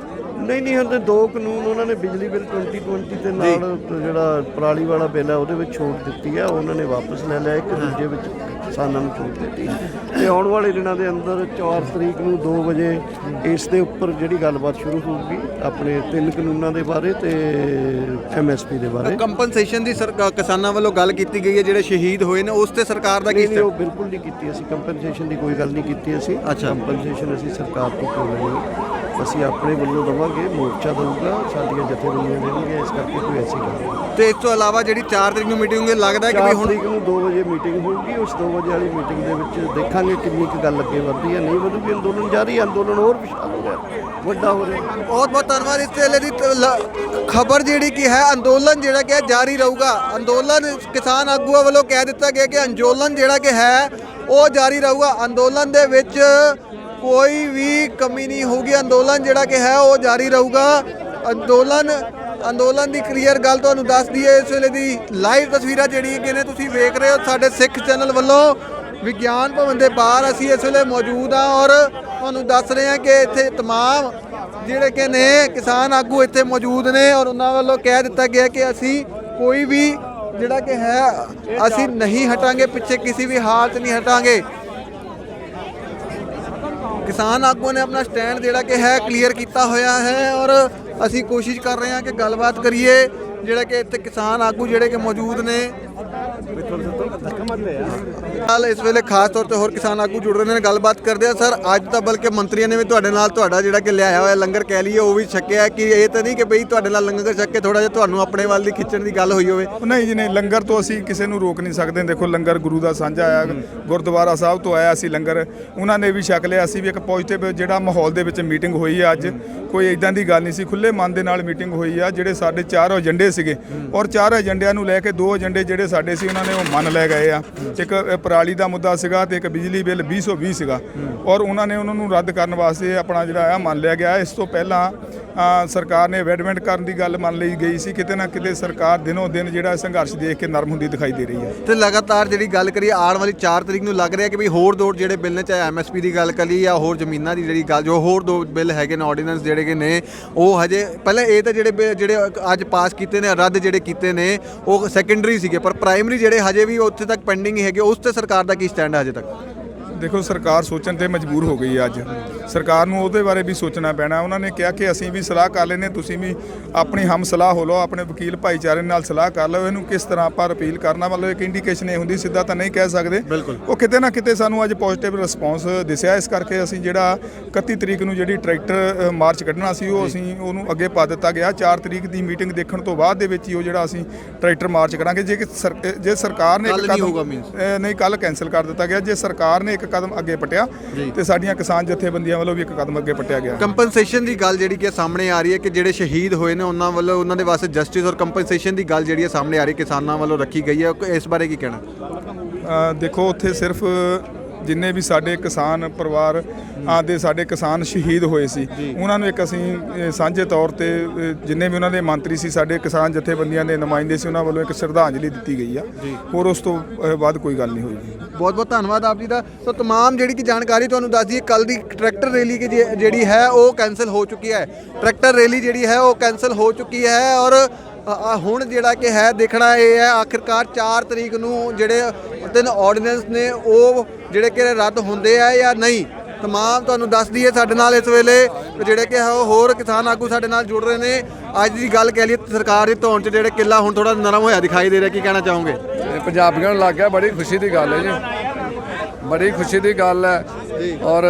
ਨਹੀਂ ਹੁਣ ਤੇ 2 ਕਾਨੂੰਨ ਉਹਨਾਂ ਨੇ ਬਿਜਲੀ ਬਿੱਲ 2020 ਦੇ ਨਾਲ ਜਿਹੜਾ ਪਰਾਲੀ ਵਾਲਾ ਬਿੱਲ ਹੈ ਉਹਦੇ ਵਿੱਚ ਛੋਟ ਦਿੱਤੀ ਹੈ, ਉਹਨਾਂ ਨੇ ਵਾਪਸ ਲੈ ਲਿਆ। ਇੱਕ ਦੂਜੇ ਵਿੱਚ ਕਿਸਾਨਾਂ ਨੂੰ ਛੋਟ ਦਿੱਤੀ ਤੇ ਆਉਣ ਵਾਲੇ ਦਿਨਾਂ ਦੇ ਅੰਦਰ 4 ਤਰੀਕ ਨੂੰ 2 ਵਜੇ ਇਸ ਦੇ ਉੱਪਰ ਜਿਹੜੀ ਗੱਲਬਾਤ ਸ਼ੁਰੂ ਹੋਊਗੀ ਆਪਣੇ 3 ਕਾਨੂੰਨਾਂ ਦੇ ਬਾਰੇ ਤੇ MSP ਦੇ ਬਾਰੇ। ਕੰਪਨਸੇਸ਼ਨ ਦੀ ਕਿਸਾਨਾਂ ਵੱਲੋਂ ਗੱਲ ਕੀਤੀ ਗਈ ਹੈ, ਜਿਹੜੇ ਸ਼ਹੀਦ ਹੋਏ ਨੇ ਉਸ ਤੇ ਸਰਕਾਰ ਦਾ ਕੀ? ਨਹੀਂ, ਉਹ ਬਿਲਕੁਲ ਨਹੀਂ ਕੀਤੀ ਅਸੀਂ ਕੰਪਨਸੇਸ਼ਨ ਦੀ ਕੋਈ ਗੱਲ ਨਹੀਂ ਕੀਤੀ ਅਸੀਂ। ਕੰਪਨਸੇਸ਼ਨ ਅਸੀਂ ਸਰਕਾਰ ਤੋਂ ਕੋਈ ਨਹੀਂ, ਅਸੀਂ ਆਪਣੇ ਵੱਲੋਂ ਦੇਵਾਂਗੇ, ਮੋਰਚਾ ਦੇਊਗਾ, ਸਾਡੀਆਂ ਜਥੇਬੰਦੀਆਂ ਦੇਣਗੀਆਂ, ਇਸ ਕਰਕੇ ਕੋਈ ਐਸੀ ਗੱਲ ਨਹੀਂ। ਤੇ ਇਸ ਤੋਂ ਇਲਾਵਾ ਜਿਹੜੀ 4 ਤਰੀਕ ਨੂੰ ਮੀਟਿੰਗ ਹੋਊਗੀ, ਲੱਗਦਾ ਕਿ ਵੀ ਹੁਣ 4 ਤਰੀਕ ਨੂੰ 2 ਵਜੇ ਮੀਟਿੰਗ ਹੋਊਗੀ। ਉਸ 2 ਵਜੇ ਵਾਲੀ ਮੀਟਿੰਗ ਦੇ ਵਿੱਚ ਦੇਖਾਂਗੇ ਕਿੰਨੀ ਕੁ ਗੱਲ ਅੱਗੇ ਵਧਦੀ ਹੈ, ਨਹੀਂ ਵਧੂਗੀ। ਅੰਦੋਲਨ ਜਾਰੀ ਹੈ, ਅੰਦੋਲਨ ਹੋਰ ਵਿਸ਼ਾਲ ਹੋ ਰਿਹਾ, ਵੱਡਾ ਹੋ ਰਿਹਾ। ਬਹੁਤ ਬਹੁਤ ਧੰਨਵਾਦ। ਇਸ ਵੇਲੇ ਦੀ ਖਬਰ ਜਿਹੜੀ ਕਿ ਹੈ ਅੰਦੋਲਨ ਜਿਹੜਾ ਕਿ ਜਾਰੀ ਰਹੂਗਾ। ਅੰਦੋਲਨ ਕਿਸਾਨ ਆਗੂਆਂ ਵੱਲੋਂ ਕਹਿ ਦਿੱਤਾ ਗਿਆ ਕਿ ਅੰਦੋਲਨ ਜਿਹੜਾ ਕਿ ਹੈ ਉਹ ਜਾਰੀ ਰਹੂਗਾ। ਅੰਦੋਲਨ ਦੇ ਵਿੱਚ ਕੋਈ ਵੀ ਕਮੀ ਨਹੀਂ ਹੋਊਗੀ। ਅੰਦੋਲਨ ਜਿਹੜਾ ਕਿ ਹੈ ਉਹ ਜਾਰੀ ਰਹੂਗਾ। ਅੰਦੋਲਨ ਦੀ ਕਲੀਅਰ ਗੱਲ ਤੁਹਾਨੂੰ ਦੱਸ ਦਈਏ। ਇਸ ਵੇਲੇ ਦੀ ਲਾਈਵ ਤਸਵੀਰਾਂ ਜਿਹੜੀਆਂ ਕਿ ਨੇ ਤੁਸੀਂ ਵੇਖ ਰਹੇ ਹੋ ਸਾਡੇ ਸਿੱਖ ਚੈਨਲ ਵੱਲੋਂ ਵਿਗਿਆਨ ਭਵਨ ਦੇ ਬਾਹਰ ਅਸੀਂ ਇਸ ਵੇਲੇ ਮੌਜੂਦ ਹਾਂ ਔਰ ਤੁਹਾਨੂੰ ਦੱਸ ਰਹੇ ਹਾਂ ਕਿ ਇੱਥੇ ਤਮਾਮ ਜਿਹੜੇ ਕਿ ਨੇ ਕਿਸਾਨ ਆਗੂ ਇੱਥੇ ਮੌਜੂਦ ਨੇ ਔਰ ਉਹਨਾਂ ਵੱਲੋਂ ਕਹਿ ਦਿੱਤਾ ਗਿਆ ਕਿ ਅਸੀਂ ਕੋਈ ਵੀ ਜਿਹੜਾ ਕਿ ਹੈ ਅਸੀਂ ਨਹੀਂ ਹਟਾਂਗੇ, ਪਿੱਛੇ ਕਿਸੇ ਵੀ ਹਾਲਤ ਨਹੀਂ ਹਟਾਂਗੇ। ਕਿਸਾਨ ਆਗੂਆਂ ਨੇ ਆਪਣਾ ਸਟੈਂਡ ਜਿਹੜਾ ਕਿ ਹੈ ਕਲੀਅਰ ਕੀਤਾ ਹੋਇਆ ਹੈ ਔਰ ਅਸੀਂ ਕੋਸ਼ਿਸ਼ ਕਰ ਰਹੇ ਹਾਂ ਕਿ ਗੱਲਬਾਤ ਕਰੀਏ। ਜਿਹੜਾ ਕਿ ਇੱਥੇ ਕਿਸਾਨ ਆਗੂ ਜਿਹੜੇ ਕਿ ਮੌਜੂਦ ਨੇ ਨਾਲ ਇਸ ਵੇਲੇ ਖਾਸ ਤੌਰ ਤੇ ਹੋਰ ਕਿਸਾਨ ਆਗੂ ਜੁੜ ਰਹੇ ਨੇ, ਗੱਲਬਾਤ ਕਰਦੇ ਆ। ਸਰ, ਅੱਜ ਤਾਂ ਬਲਕਿ ਮੰਤਰੀਆਂ ਨੇ ਵੀ ਤੁਹਾਡੇ ਨਾਲ ਤੁਹਾਡਾ ਜਿਹੜਾ ਕਿ ਲਿਆਇਆ ਹੋਇਆ ਲੰਗਰ ਕਹਿ ਲਈਏ ਉਹ ਵੀ ਛਕਿਆ ਕਿ ਇਹ ਤਾਂ ਨਹੀਂ ਕਿ ਬਈ ਤੁਹਾਡੇ ਨਾਲ ਲੰਗਰ ਛੱਕ ਕੇ ਥੋੜਾ ਜਿਹਾ ਤੁਹਾਨੂੰ ਆਪਣੇ ਵੱਲ ਦੀ ਖਿੱਚਣ ਦੀ ਗੱਲ ਹੋਈ ਹੋਵੇ? ਨਹੀਂ ਜੀ, ਨਹੀਂ, ਲੰਗਰ ਤੋਂ ਅਸੀਂ ਕਿਸੇ ਨੂੰ ਰੋਕ ਨਹੀਂ ਸਕਦੇ। ਦੇਖੋ, ਲੰਗਰ ਗੁਰੂ ਦਾ ਸਾਂਝਾ ਆਇਆ, ਗੁਰਦੁਆਰਾ ਸਾਹਿਬ ਤੋਂ ਆਇਆ ਸੀ ਲੰਗਰ, ਉਹਨਾਂ ਨੇ ਵੀ ਛਕ ਲਿਆ। ਅਸੀਂ ਵੀ ਇੱਕ ਪੋਜ਼ਿਟਿਵ ਜਿਹੜਾ ਮਾਹੌਲ ਦੇ ਵਿੱਚ ਮੀਟਿੰਗ ਹੋਈ ਆ ਅੱਜ, ਕੋਈ ਇਦਾਂ ਦੀ ਗੱਲ ਨਹੀਂ ਸੀ, ਖੁੱਲੇ ਮਨ ਦੇ ਨਾਲ ਮੀਟਿੰਗ ਹੋਈ ਆ। ਜਿਹੜੇ ਸਾਡੇ 4 ਏਜੰਡੇ ਸੀਗੇ ਔਰ 4 ਏਜੰਡਿਆਂ ਨੂੰ ਲੈ ਕੇ 2 ਏਜੰਡੇ ਜਿਹੜੇ ਸਾਡੇ ਸੀ ਉਹਨਾਂ ਨੇ ਉਹ ਮੰਨ ਲੈ ਗਏ ਆ। ਇੱਕ ਪਰਾਲੀ ਦਾ ਮੁੱਦਾ ਸੀਗਾ ਤੇ ਇੱਕ ਬਿਜਲੀ ਬਿੱਲ 2020 ਸੀਗਾ ਔਰ ਉਹਨਾਂ ਨੇ ਉਹਨਾਂ ਨੂੰ ਰੱਦ ਕਰਨ ਵਾਸਤੇ ਆਪਣਾ ਜਿਹੜਾ ਆ ਮੰਨ ਲਿਆ ਗਿਆ। ਇਸ ਤੋਂ ਪਹਿਲਾਂ ਸਰਕਾਰ ਨੇ ਅਮੈਂਡਮੈਂਟ ਕਰਨ ਦੀ ਗੱਲ ਮੰਨ ਲਈ ਗਈ ਸੀ। ਕਿਤੇ ਨਾ ਕਿਤੇ ਸਰਕਾਰ ਦਿਨੋਂ ਦਿਨ ਜਿਹੜਾ ਸੰਘਰਸ਼ ਦੇਖ ਕੇ ਨਰਮ ਹੁੰਦੀ ਦਿਖਾਈ ਦੇ ਰਹੀ ਹੈ। ਤੇ ਲਗਾਤਾਰ ਜਿਹੜੀ ਗੱਲ ਕਰੀਏ ਆਉਣ ਵਾਲੀ 4 ਤਰੀਕ ਨੂੰ ਲੱਗ ਰਿਹਾ ਕਿ ਵੀ ਹੋਰ ਦੋ ਜਿਹੜੇ ਬਿੱਲ ਨੇ, ਚਾਹੇ MSP ਦੀ ਗੱਲ ਕਰੀਏ ਜਾਂ ਹੋਰ ਜ਼ਮੀਨਾਂ ਦੀ ਜਿਹੜੀ ਗੱਲ, ਜੋ ਹੋਰ 2 ਬਿੱਲ ਹੈਗੇ ਨੇ ਆਰਡੀਨੈਂਸ ਜਿਹੜੇ ਕਿ ਨੇ, ਉਹ ਹਜੇ ਪਹਿਲਾਂ ਇਹ ਤਾਂ ਜਿਹੜੇ ਅੱਜ ਪਾਸ ਕੀਤੇ ਨੇ, ਰੱਦ ਜਿਹੜੇ ਕੀਤੇ ਨੇ, ਉਹ ਸੈਕੰਡਰੀ ਸੀਗੇ, ਪਰ ਪ੍ਰਾਇਮਰੀ ਜਿਹੜੇ ਹਜੇ ਵੀ ਉੱਥੇ ਤੱਕ ਪੈਂਡਿੰਗ ਹੈਗੇ, ਉਸ ਤੇ ਸਰਕਾਰ ਦਾ ਕੀ ਸਟੈਂਡ ਹੈ ਹਜੇ ਤੱਕ? ਦੇਖੋ, ਸਰਕਾਰ ਸੋਚਣ ਤੇ ਮਜਬੂਰ ਹੋ ਗਈ ਹੈ। ਅੱਜ ਸਰਕਾਰ ਨੂੰ ਉਹਦੇ ਬਾਰੇ ਵੀ ਸੋਚਣਾ ਪੈਣਾ। ਉਹਨਾਂ ਨੇ ਕਿਹਾ ਕਿ ਅਸੀਂ ਵੀ ਸਲਾਹ ਕਰ ਲੈਨੇ, ਤੁਸੀਂ ਵੀ ਆਪਣੀ ਹਮ ਸਲਾਹ ਹੋ ਲਓ, ਆਪਣੇ ਵਕੀਲ ਭਾਈਚਾਰੇ ਨਾਲ ਸਲਾਹ ਕਰ ਲਓ, ਇਹਨੂੰ ਕਿਸ ਤਰ੍ਹਾਂ ਆਪਾਂ ਰਿਪੀਲ ਕਰਨਾ। ਮਤਲਬ ਇੱਕ ਇੰਡੀਕੇਸ਼ਨ ਇਹ ਹੁੰਦੀ, ਸਿੱਧਾ ਤਾਂ ਨਹੀਂ ਕਹਿ ਸਕਦੇ। ਉਹ ਕਿਤੇ ਨਾ ਕਿਤੇ ਸਾਨੂੰ ਅੱਜ ਪੋਜ਼ਿਟਿਵ ਰਿਸਪੌਂਸ ਦਿਸਿਆ। ਇਸ ਕਰਕੇ ਅਸੀਂ ਜਿਹੜਾ 31 ਤਰੀਕ ਨੂੰ ਜਿਹੜੀ ਟਰੈਕਟਰ ਮਾਰਚ ਕੱਢਣਾ ਸੀ, ਉਹ ਅਸੀਂ ਉਹਨੂੰ ਅੱਗੇ ਪਾ ਦਿੱਤਾ ਗਿਆ। 4 ਤਰੀਕ ਦੀ ਮੀਟਿੰਗ ਦੇਖਣ ਤੋਂ ਬਾਅਦ ਦੇ ਵਿੱਚ ਹੀ ਉਹ ਜਿਹੜਾ ਅਸੀਂ ਟਰੈਕਟਰ ਮਾਰਚ ਕਰਾਂਗੇ। ਜੇ ਸਰਕਾਰ ਨੇ ਨਹੀਂ, ਕੱਲ ਕੈਂਸਲ ਕਰ ਦਿੱਤਾ ਗਿਆ। ਜੇ ਸਰਕਾਰ ਨੇ ਇੱਕ ਕਦਮ ਅੱਗੇ ਪਟਿਆ ਤੇ ਸਾਡੀਆਂ ਕਿਸਾਨ ਜਥੇਬੰਦੀਆਂ ਵੱਲੋਂ ਵੀ ਇੱਕ ਕਦਮ ਅੱਗੇ ਪਟਿਆ ਗਿਆ। ਕੰਪਨਸੇਸ਼ਨ ਦੀ ਗੱਲ ਜਿਹੜੀ ਕਿ ਸਾਹਮਣੇ ਆ ਰਹੀ ਹੈ ਕਿ ਜਿਹੜੇ ਸ਼ਹੀਦ ਹੋਏ ਨੇ ਉਹਨਾਂ ਵੱਲੋਂ ਉਹਨਾਂ ਦੇ ਵਾਸਤੇ ਜਸਟਿਸ ਔਰ ਕੰਪਨਸੇਸ਼ਨ ਦੀ ਗੱਲ ਜਿਹੜੀ ਹੈ ਸਾਹਮਣੇ ਆ ਰਹੀ ਕਿਸਾਨਾਂ ਵੱਲੋਂ ਰੱਖੀ ਗਈ ਹੈ, ਇਸ ਬਾਰੇ ਕੀ ਕਹਿਣਾ? ਦੇਖੋ, ਉੱਥੇ ਸਿਰਫ ਜਿੰਨੇ ਵੀ ਸਾਡੇ ਕਿਸਾਨ ਪਰਿਵਾਰ ਆਦੇ ਸਾਡੇ ਕਿਸਾਨ ਸ਼ਹੀਦ ਹੋਏ ਸੀ, ਉਹਨਾਂ ਨੂੰ ਇੱਕ ਅਸੀਂ ਸਾਂਝੇ ਤੌਰ ਤੇ ਜਿੰਨੇ ਵੀ ਉਹਨਾਂ ਦੇ ਮੰਤਰੀ ਸੀ, ਸਾਡੇ ਕਿਸਾਨ ਜਥੇਬੰਦੀਆਂ ਦੇ ਨੁਮਾਇੰਦੇ ਸੀ, ਉਹਨਾਂ ਵੱਲੋਂ ਇੱਕ ਸ਼ਰਧਾਂਜਲੀ ਦਿੱਤੀ ਗਈ ਆ। ਹੋਰ ਉਸ ਤੋਂ ਬਾਅਦ ਕੋਈ ਗੱਲ ਨਹੀਂ ਹੋਈ। ਬਹੁਤ ਬਹੁਤ ਧੰਨਵਾਦ ਆਪ ਜੀ ਦਾ। ਸੋ ਤਮਾਮ ਜਿਹੜੀ ਕਿ ਜਾਣਕਾਰੀ ਤੁਹਾਨੂੰ ਦੱਸ ਦਈਏ, ਕੱਲ ਦੀ ਟਰੈਕਟਰ ਰੈਲੀ ਜਿਹੜੀ ਹੈ ਉਹ ਕੈਂਸਲ ਹੋ ਚੁੱਕੀ ਹੈ। ਟਰੈਕਟਰ ਰੈਲੀ ਜਿਹੜੀ ਹੈ ਉਹ ਕੈਂਸਲ ਹੋ ਚੁੱਕੀ ਹੈ ਔਰ ਹੁਣ ਜਿਹੜਾ ਕਿ ਹੈ ਦੇਖਣਾ ਇਹ ਹੈ ਆਖਿਰਕਾਰ 4 ਤਰੀਕ ਨੂੰ ਜਿਹੜੇ 3 ਆਰਡੀਨੈਂਸ ਨੇ ਉਹ ਜਿਹੜੇ ਕਿ ਰੱਦ ਹੁੰਦੇ ਆ ਜਾਂ ਨਹੀਂ। ਤਮਾਮ ਤੁਹਾਨੂੰ ਦੱਸ ਦਈਏ, ਸਾਡੇ ਨਾਲ ਇਸ ਵੇਲੇ ਜਿਹੜੇ ਕਿ ਹੋਰ ਕਿਸਾਨ ਆਗੂ ਸਾਡੇ ਨਾਲ ਜੁੜ ਰਹੇ ਨੇ। ਅੱਜ ਦੀ ਗੱਲ ਕਹਿ ਲਈਏ ਸਰਕਾਰ ਦੀ ਧੌਣ 'ਚ ਜਿਹੜੇ ਕਿੱਲਾ ਹੁਣ ਥੋੜਾ ਨਰਮ ਹੋਇਆ ਦਿਖਾਈ ਦੇ ਰਿਹਾ, ਕੀ ਕਹਿਣਾ ਚਾਹੋਗੇ? ਪੰਜਾਬੀਆਂ ਨੂੰ ਲੱਗ ਗਿਆ, ਬੜੀ ਖੁਸ਼ੀ ਦੀ ਗੱਲ ਹੈ ਜੀ, ਬੜੀ ਖੁਸ਼ੀ ਦੀ ਗੱਲ ਹੈ। ਔਰ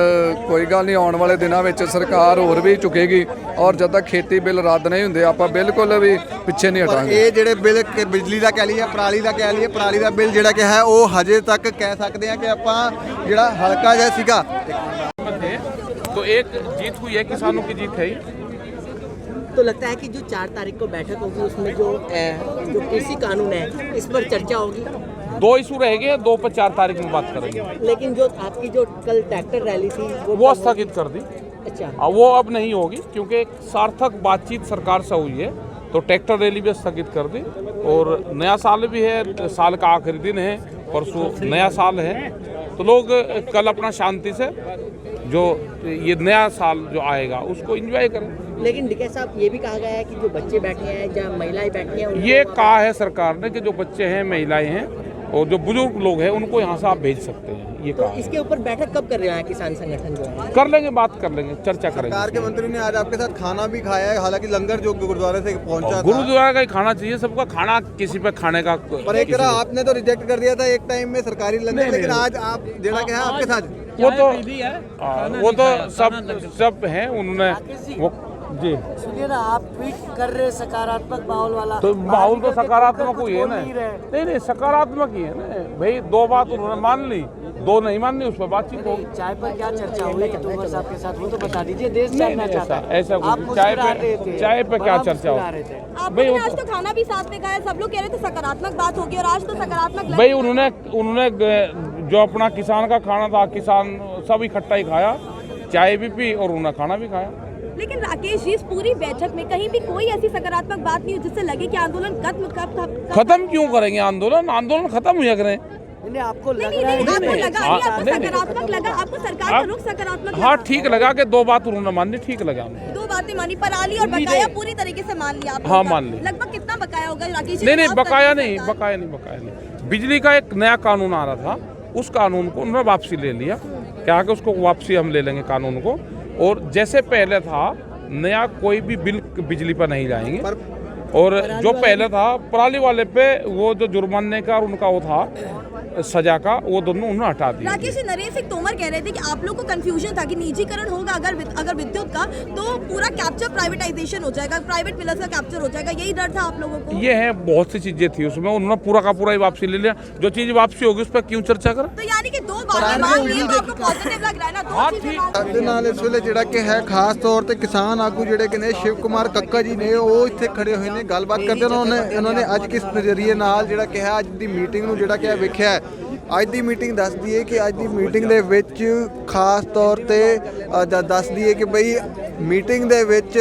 ਕੋਈ ਗੱਲ ਨਹੀਂ, ਆਉਣ ਵਾਲੇ ਦਿਨਾਂ ਵਿੱਚ ਸਰਕਾਰ ਹੋਰ ਵੀ ਚੁੱਕੇਗੀ ਔਰ ਜਦ ਤੱਕ ਖੇਤੀ ਬਿੱਲ ਰੱਦ ਨਹੀਂ ਹੁੰਦੇ ਆਪਾਂ ਬਿਲਕੁਲ ਵੀ ਪਿੱਛੇ ਨਹੀਂ ਹਟਾਂਗੇ। ਇਹ ਜਿਹੜੇ ਬਿੱਲ ਬਿਜਲੀ ਦਾ ਕਹਿ ਲਈਏ, ਪਰਾਲੀ ਦਾ ਕਹਿ ਲਈਏ, ਪਰਾਲੀ ਦਾ ਬਿੱਲ ਜਿਹੜਾ ਕਿ ਹੈ ਉਹ ਹਜੇ ਤੱਕ ਕਹਿ ਸਕਦੇ ਹਾਂ ਕਿ ਆਪਾਂ ਜਿਹੜਾ ਹਲਕਾ ਜਿਹਾ ਸੀਗਾ। तो एक जीत हुई है, किसानों की जीत है। तो लगता है कि जो 4 तारीख को बैठक होगी उसमें जो कृषि कानून है इस पर चर्चा होगी। 2 इशू रहेंगे, 2 पर 4 तारीख में बात करेंगे। लेकिन जो आपकी जो कल ट्रैक्टर रैली थी वो स्थगित कर दी। अच्छा, वो अब नहीं होगी क्योंकि एक सार्थक बातचीत सरकार से हुई है, तो ट्रैक्टर रैली भी स्थगित कर दी। और नया साल भी है, साल का आखिरी दिन है, परसों नया साल है, तो लोग कल अपना शांति से जो ये नया साल जो आएगा उसको एंजॉय करें। लेकिन डीके साहब ये भी कहा गया है कि जो बच्चे बैठे हैं या महिलाएं बैठी हैं, ये कहा है सरकार ने कि जो बच्चे हैं, महिलाएं हैं और जो बुजुर्ग लोग हैं उनको यहाँ से आप भेज सकते हैं। ये तो कहा इसके ऊपर बैठक कब कर रहे हैं किसान संगठन जो है? कर लेंगे, बात कर लेंगे, चर्चा करेंगे। सरकार के मंत्री ने आज आपके साथ खाना भी खाया है, हालांकि लंगर जो गुरुद्वारे से पहुंचा था। गुरुद्वारा का ही खाना चाहिए, सबका खाना किसी पे खाने का। पर एक तरह आपने तो रिजेक्ट कर दिया था एक टाइम में सरकारी लंगर, लेकिन आज आप जेड़ा क्या है आपके साथ वो तो सब है, उन्होंने वो जी। सुनिए ना, आप ट्वीट कर रहे सकारात्मक माहौल वाला, तो माहौल तो सकारात्मक ही है ना। नहीं, सकारात्मक ही है ना भाई। 2 बात उन्होंने मान ली, 2 नहीं माननी, उस पर बातचीत होगी। चाय पर क्या चर्चा हुई तोमर साहब के साथ, वो तो बता दीजिए, देश जानना चाहता है। ऐसा कुछ चाय पे क्या चर्चा होगी? आपने आज तो खाना भी साथ में खाया, सब लोग कह रहे थे सकारात्मक बात होगी और आज तो सकारात्मक भाई उन्होंने जो अपना किसान का खाना था, किसान सब इकट्ठा ही खाया, चाय भी पी और उन्होंने खाना भी खाया। लेकिन राकेश जी, इस पूरी बैठक में कहीं भी कोई ऐसी सकारात्मक बात नहीं हुई जिससे लगे कि आंदोलन खत्म क्यों करेंगे? आंदोलन खत्म हुआ करें। आपको लग रहा है सकारात्मक लगा, आपको सरकार का रुख सकारात्मक? हाँ, ठीक लगा कि 2 बात उन्होंने मानी, ठीक लगा। 2 बातें मानी, पराली और बकाया पूरी तरीके से मान लिया। हाँ, मान लिया। लगभग कितना बकाया होगा राकेश जी? नहीं, बकाया नहीं। बिजली का एक नया कानून आ रहा था, उस कानून को उन्होंने वापसी ले लिया। क्या कि उसको वापसी हम ले लेंगे कानून को, और जैसे पहले था नया कोई भी बिल बिजली पर नहीं लाएंगे। और जो पहले था पराली वाले पे वो जो जुर्माने का और उनका वो था सजा का, वो दोनों उन्होंने हटा दिया। राकेश जी, नरेंद्र सिंह तोमर कह रहे थे कि आप लोग को कंफ्यूजन था कि निजीकरण होगा अगर विद्युत का, तो पूरा कैप्चर प्राइवेटाइजेशन हो जाएगा, प्राइवेट मिलर्स का कैप्चर हो जाएगा, यही डर था आप लोगों को? ये है, बहुत सी चीजें थी उसमें, उन्होंने पूरा का पूरा ही वापसी ले लिया। जो चीज वापसी होगी उस पर क्यों चर्चा करें? तो यानी कि 2 बातें मान ली, तो आपको पॉजिटिव लग रहा है ना? 2 चीजें ਦੇ ਨਾਲ ਇਸ ਵੇਲੇ ਜਿਹੜਾ ਕਿ ਹੈ ਖਾਸ ਤੌਰ ਤੇ ਕਿਸਾਨ ਆਗੂ ਜਿਹੜੇ ਕਿ ਨੇ ਸ਼ਿਵ ਕੁਮਾਰ ਕੱਕਾ ਜੀ ਨੇ, ਉਹ ਇੱਥੇ ਖੜੇ ਹੋਏ ਨੇ, ਗੱਲਬਾਤ ਕਰਦੇ ਉਹਨਾਂ ਨੇ ਅੱਜ ਕਿਸ ਨਜ਼ਰੀਏ ਨਾਲ ਜਿਹੜਾ ਕਿ ਹੈ ਅੱਜ ਦੀ ਮੀਟਿੰਗ ਨੂੰ ਜਿਹੜਾ ਕਿ ਵੇਖਿਆ। ਅੱਜ ਦੀ ਮੀਟਿੰਗ ਦੱਸ ਦਈਏ ਕਿ ਅੱਜ ਦੀ ਮੀਟਿੰਗ ਦੇ ਵਿੱਚ ਖਾਸ ਤੌਰ ਤੇ ਦੱਸ ਦਈਏ ਕਿ ਬਈ ਮੀਟਿੰਗ ਦੇ ਵਿੱਚ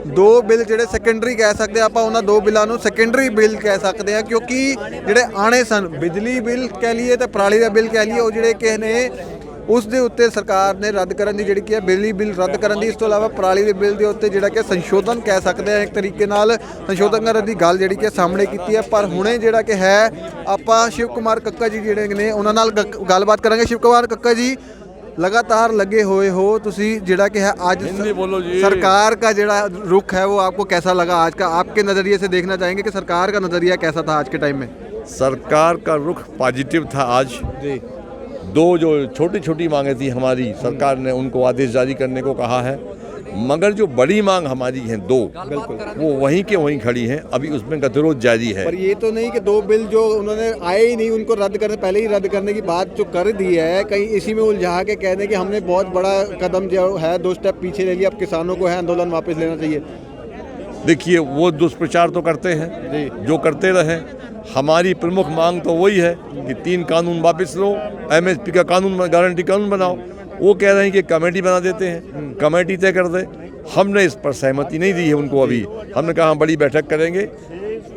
ਦੋ ਬਿੱਲ ਜਿਹੜੇ ਸੈਕੰਡਰੀ ਕਹਿ ਸਕਦੇ ਆਪਾਂ, ਉਹਨਾਂ ਦੋ ਬਿੱਲਾਂ ਨੂੰ ਸੈਕੰਡਰੀ ਬਿੱਲ ਕਹਿ ਸਕਦੇ ਆ, ਕਿਉਂਕਿ ਜਿਹੜੇ ਆਣੇ ਸਨ ਬਿਜਲੀ ਬਿੱਲ ਕਹਿ ਲਈਏ ਤੇ ਪਰਾਲੀ ਦਾ ਬਿੱਲ ਕਹਿ ਲਈਏ, ਉਹ ਜਿਹੜੇ ਕਿਸੇ ਨੇ ਉਸ ਦੇ ਉੱਤੇ ਸਰਕਾਰ ਨੇ ਰੱਦ ਕਰਨ ਦੀ ਜਿਹੜੀ ਕਿ ਹੈ ਬਿਜਲੀ ਬਿੱਲ ਰੱਦ ਕਰਨ ਦੀ, ਇਸ ਤੋਂ ਇਲਾਵਾ ਪਰਾਲੀ ਦੇ ਬਿੱਲ ਦੇ ਉੱਤੇ ਜਿਹੜਾ ਕਿ ਸੰਸ਼ੋਧਨ ਕਹਿ ਸਕਦੇ ਆ, ਇੱਕ ਤਰੀਕੇ ਨਾਲ ਸੰਸ਼ੋਧਨ ਕਰਨ ਦੀ ਗੱਲ ਜਿਹੜੀ ਕਿ ਸਾਹਮਣੇ ਕੀਤੀ ਹੈ। ਪਰ ਹੁਣੇ ਜਿਹੜਾ ਕਿ ਹੈ ਆਪਾਂ शिव कुमार कक्का जी ਜਿਹੜੇ ਨੇ ਉਹਨਾਂ ਨਾਲ ਗੱਲਬਾਤ ਕਰਾਂਗੇ। शिव कुमार कक्का जी, लगातार लगे हुए हो तुसी, ਜਿਹੜਾ कि है आज सरकार का ਜਿਹੜਾ रुख है वो आपको कैसा लगा आज का, आपके नज़रिए से देखना चाहेंगे कि सरकार का नज़रिया कैसा था आज के टाइम में? सरकार का रुख पॉजिटिव था आज जी। दो जो छोटी छोटी मांगे थी हमारी, सरकार ने उनको आदेश जारी करने को कहा है, मगर जो बड़ी मांग हमारी है दो, वो वहीं के वहीं खड़ी हैं, अभी उसमें गतिरोध जारी है। पर ये तो नहीं कि दो बिल जो उन्होंने आए ही नहीं उनको रद्द करने, पहले ही रद्द करने की बात जो कर दी है, कहीं इसी में उलझा के कह दें कि हमने बहुत बड़ा कदम जो है 2 स्टेप पीछे ले लिया, अब किसानों को है आंदोलन वापस लेना चाहिए। देखिए वो दुष्प्रचार तो करते हैं, जो करते रहे। हमारी प्रमुख मांग तो वही है कि 3 कानून वापस लो, MSP का कानून, गारंटी कानून बनाओ। वो कह रहे हैं कि कमेटी बना देते हैं, कमेटी तय कर दे। हमने इस पर सहमति नहीं दी है उनको। अभी हमने कहा बड़ी बैठक करेंगे,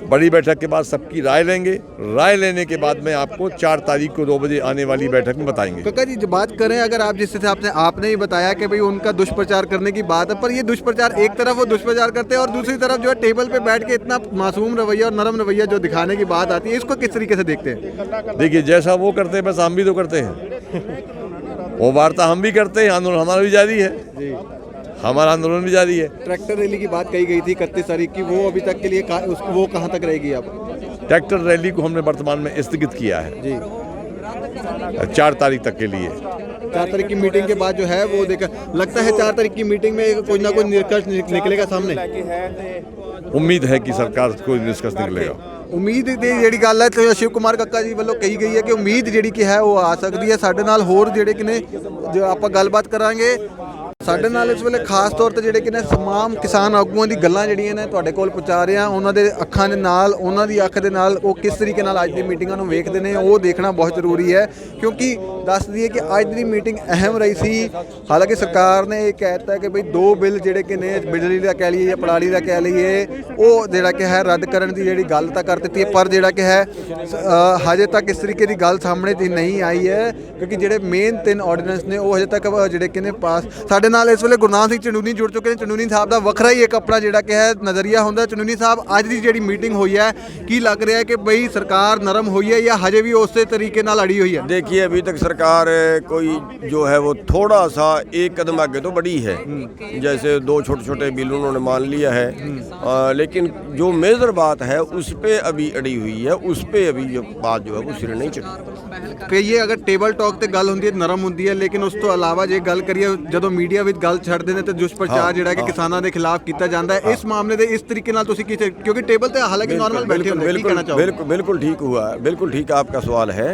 बड़ी बैठक के बाद सबकी राय लेंगे, राय लेने के बाद में आपको 4 तारीख को 2 बजे आने वाली बैठक में बताएंगे। कक्का जी, जो बात करें अगर आप जिस हिसाब से आपने ही बताया कि भाई उनका दुष्प्रचार करने की बात है, पर ये दुष्प्रचार एक तरफ वो दुष्प्रचार करते हैं और दूसरी तरफ जो है टेबल पे बैठ के इतना मासूम रवैया और नरम रवैया जो दिखाने की बात आती है, इसको किस तरीके से देखते हैं? देखिए जैसा वो करते हैं बस हम भी तो करते हैं। वो वार्ता हम भी करते हैं, आंदोलन हमारा भी जारी है जी, हमारा आंदोलन भी जारी है। ट्रैक्टर रैली की बात कही गई थी 31 तारीख की, वो अभी तक के लिए वो कहाँ तक रहेगी? अब ट्रैक्टर रैली को हमने वर्तमान में स्थगित किया है जी, 4 तारीख तक के लिए। 4 तारीख की मीटिंग के बाद जो है वो देखा लगता है 4 तारीख की मीटिंग में कोई ना कोई निष्कर्ष निकलेगा सामने। उम्मीद है कि सरकार कोई निष्कर्ष निकलेगा। ਉਮੀਦ ਦੀ ਜਿਹੜੀ ਗੱਲ ਹੈ ਤੇ शिव कुमार कक्का जी ਵੱਲੋਂ ਕਹੀ ਗਈ ਹੈ ਕਿ ਉਮੀਦ ਜਿਹੜੀ ਕਿ ਹੈ ਉਹ ਆ ਸਕਦੀ ਹੈ। ਸਾਡੇ ਨਾਲ ਹੋਰ ਜਿਹੜੇ ਕਿ ਨੇ ਜੋ ਆਪਾਂ ਗੱਲਬਾਤ ਕਰਾਂਗੇ, ਸਾਡੇ ਨਾਲ ਇਸ ਵੇਲੇ ਖਾਸ ਤੌਰ ਤੇ ਜਿਹੜੇ ਕਿ ਨੇ तमाम ਕਿਸਾਨ ਆਗੂਆਂ ਦੀ ਗੱਲਾਂ ਜਿਹੜੀਆਂ ਨੇ ਤੁਹਾਡੇ ਕੋਲ ਪਹੁੰਚਾ ਰਹੇ ਹਾਂ। ਉਹਨਾਂ ਦੇ ਅੱਖਾਂ ਦੇ ਨਾਲ, ਉਹਨਾਂ ਦੀ ਅੱਖ ਦੇ ਨਾਲ ਉਹ ਕਿਸ ਤਰੀਕੇ ਨਾਲ ਅੱਜ ਦੀ ਮੀਟਿੰਗਾਂ ਨੂੰ ਵੇਖਦੇ ਨੇ ਉਹ ਦੇਖਣਾ ਬਹੁਤ ਜ਼ਰੂਰੀ ਹੈ, ਕਿਉਂਕਿ ਦੱਸ ਦਈਏ ਕਿ ਅੱਜ ਦੀ ਮੀਟਿੰਗ ਅਹਿਮ ਰਹੀ ਸੀ। ਹਾਲਾਂਕਿ ਸਰਕਾਰ ਨੇ ਇਹ ਕਹਿ ਦਿੱਤਾ ਕਿ ਬਈ 2 ਬਿੱਲ ਜਿਹੜੇ ਕਿ ਨੇ ਬਿਜਲੀ ਦਾ ਕਹਿ ਲਈਏ ਜਾਂ ਪਰਾਲੀ ਦਾ ਕਹਿ ਲਈਏ, ਉਹ ਜਿਹੜਾ ਕਿ ਹੈ ਰੱਦ ਕਰਨ ਦੀ ਜਿਹੜੀ ਗੱਲ ਤਾਂ ਕਰ ਦਿੱਤੀ ਹੈ, ਪਰ ਜਿਹੜਾ ਕਿ ਹੈ ਹਜੇ ਤੱਕ ਇਸ ਤਰੀਕੇ ਦੀ ਗੱਲ ਸਾਹਮਣੇ ਦੀ ਨਹੀਂ ਆਈ ਹੈ, ਕਿਉਂਕਿ ਜਿਹੜੇ ਮੇਨ 3 ਆਰਡੀਨੈਂਸ ਨੇ ਉਹ ਹਜੇ ਤੱਕ ਜਿਹੜੇ ਕਿ ਨੇ ਪਾਸ। ਸਾਡੇ ਨਾਲ ਇਸ ਵੇਲੇ ਗੁਰਨਾਮ ਸਿੰਘ ਚੰਨੂਨੀ ਜੁੜ ਚੁੱਕੇ ਨੇ। ਚੰਨੂਨੀ ਸਾਹਿਬ ਦਾ ਵੱਖਰਾ ਹੀ ਇੱਕ ਆਪਣਾ ਜਿਹੜਾ ਕਿ ਹੈ ਨਜ਼ਰੀਆ ਹੁੰਦਾ। ਚੰਨੂਨੀ ਸਾਹਿਬ, ਅੱਜ ਦੀ ਜਿਹੜੀ ਮੀਟਿੰਗ ਹੋਈ है ਕੀ ਲੱਗ ਰਿਹਾ है कि भाई सरकार नरम हुई है या हजे भी उसी तरीके नाल अड़ी हुई है? देखिए अभी तक सरकार कोई जो है वो थोड़ा सा एक कदम आगे तो बढ़ी है, जैसे 2 छोटे छोटे बिल उन्होंने मान लिया है, लेकिन जो मेजर बात है उस पे अभी अड़ी हुई है, उस पे अभी जो बात जो है वो सिरे नहीं चढ़ी। कहिए अगर टेबल टॉक ਤੇ ਗੱਲ ਹੁੰਦੀ ਹੈ ਨਰਮ ਹੁੰਦੀ ਹੈ, ਲੇਕਿਨ ਉਸ ਤੋਂ ਇਲਾਵਾ ਜੇ ਗੱਲ ਕਰੀਏ ਜਦੋਂ ਮੀਡੀਆ ਵਿੱਚ ਗੱਲ ਛੱਡਦੇ ਨੇ ਤੇ ਦੁਸ਼ਪ੍ਰਚਾਰ ਜਿਹੜਾ ਕਿ ਕਿਸਾਨਾਂ ਦੇ ਖਿਲਾਫ ਕੀਤਾ ਜਾਂਦਾ ਹੈ, ਇਸ ਮਾਮਲੇ ਦੇ ਇਸ ਤਰੀਕੇ ਨਾਲ ਤੁਸੀਂ क्योंकि टेबल पे हालांकि नॉर्मल बैठे होंगे, क्या कहना चाहोगे? बिल्कुल ठीक हुआ, बिल्कुल ठीक आपका सवाल है।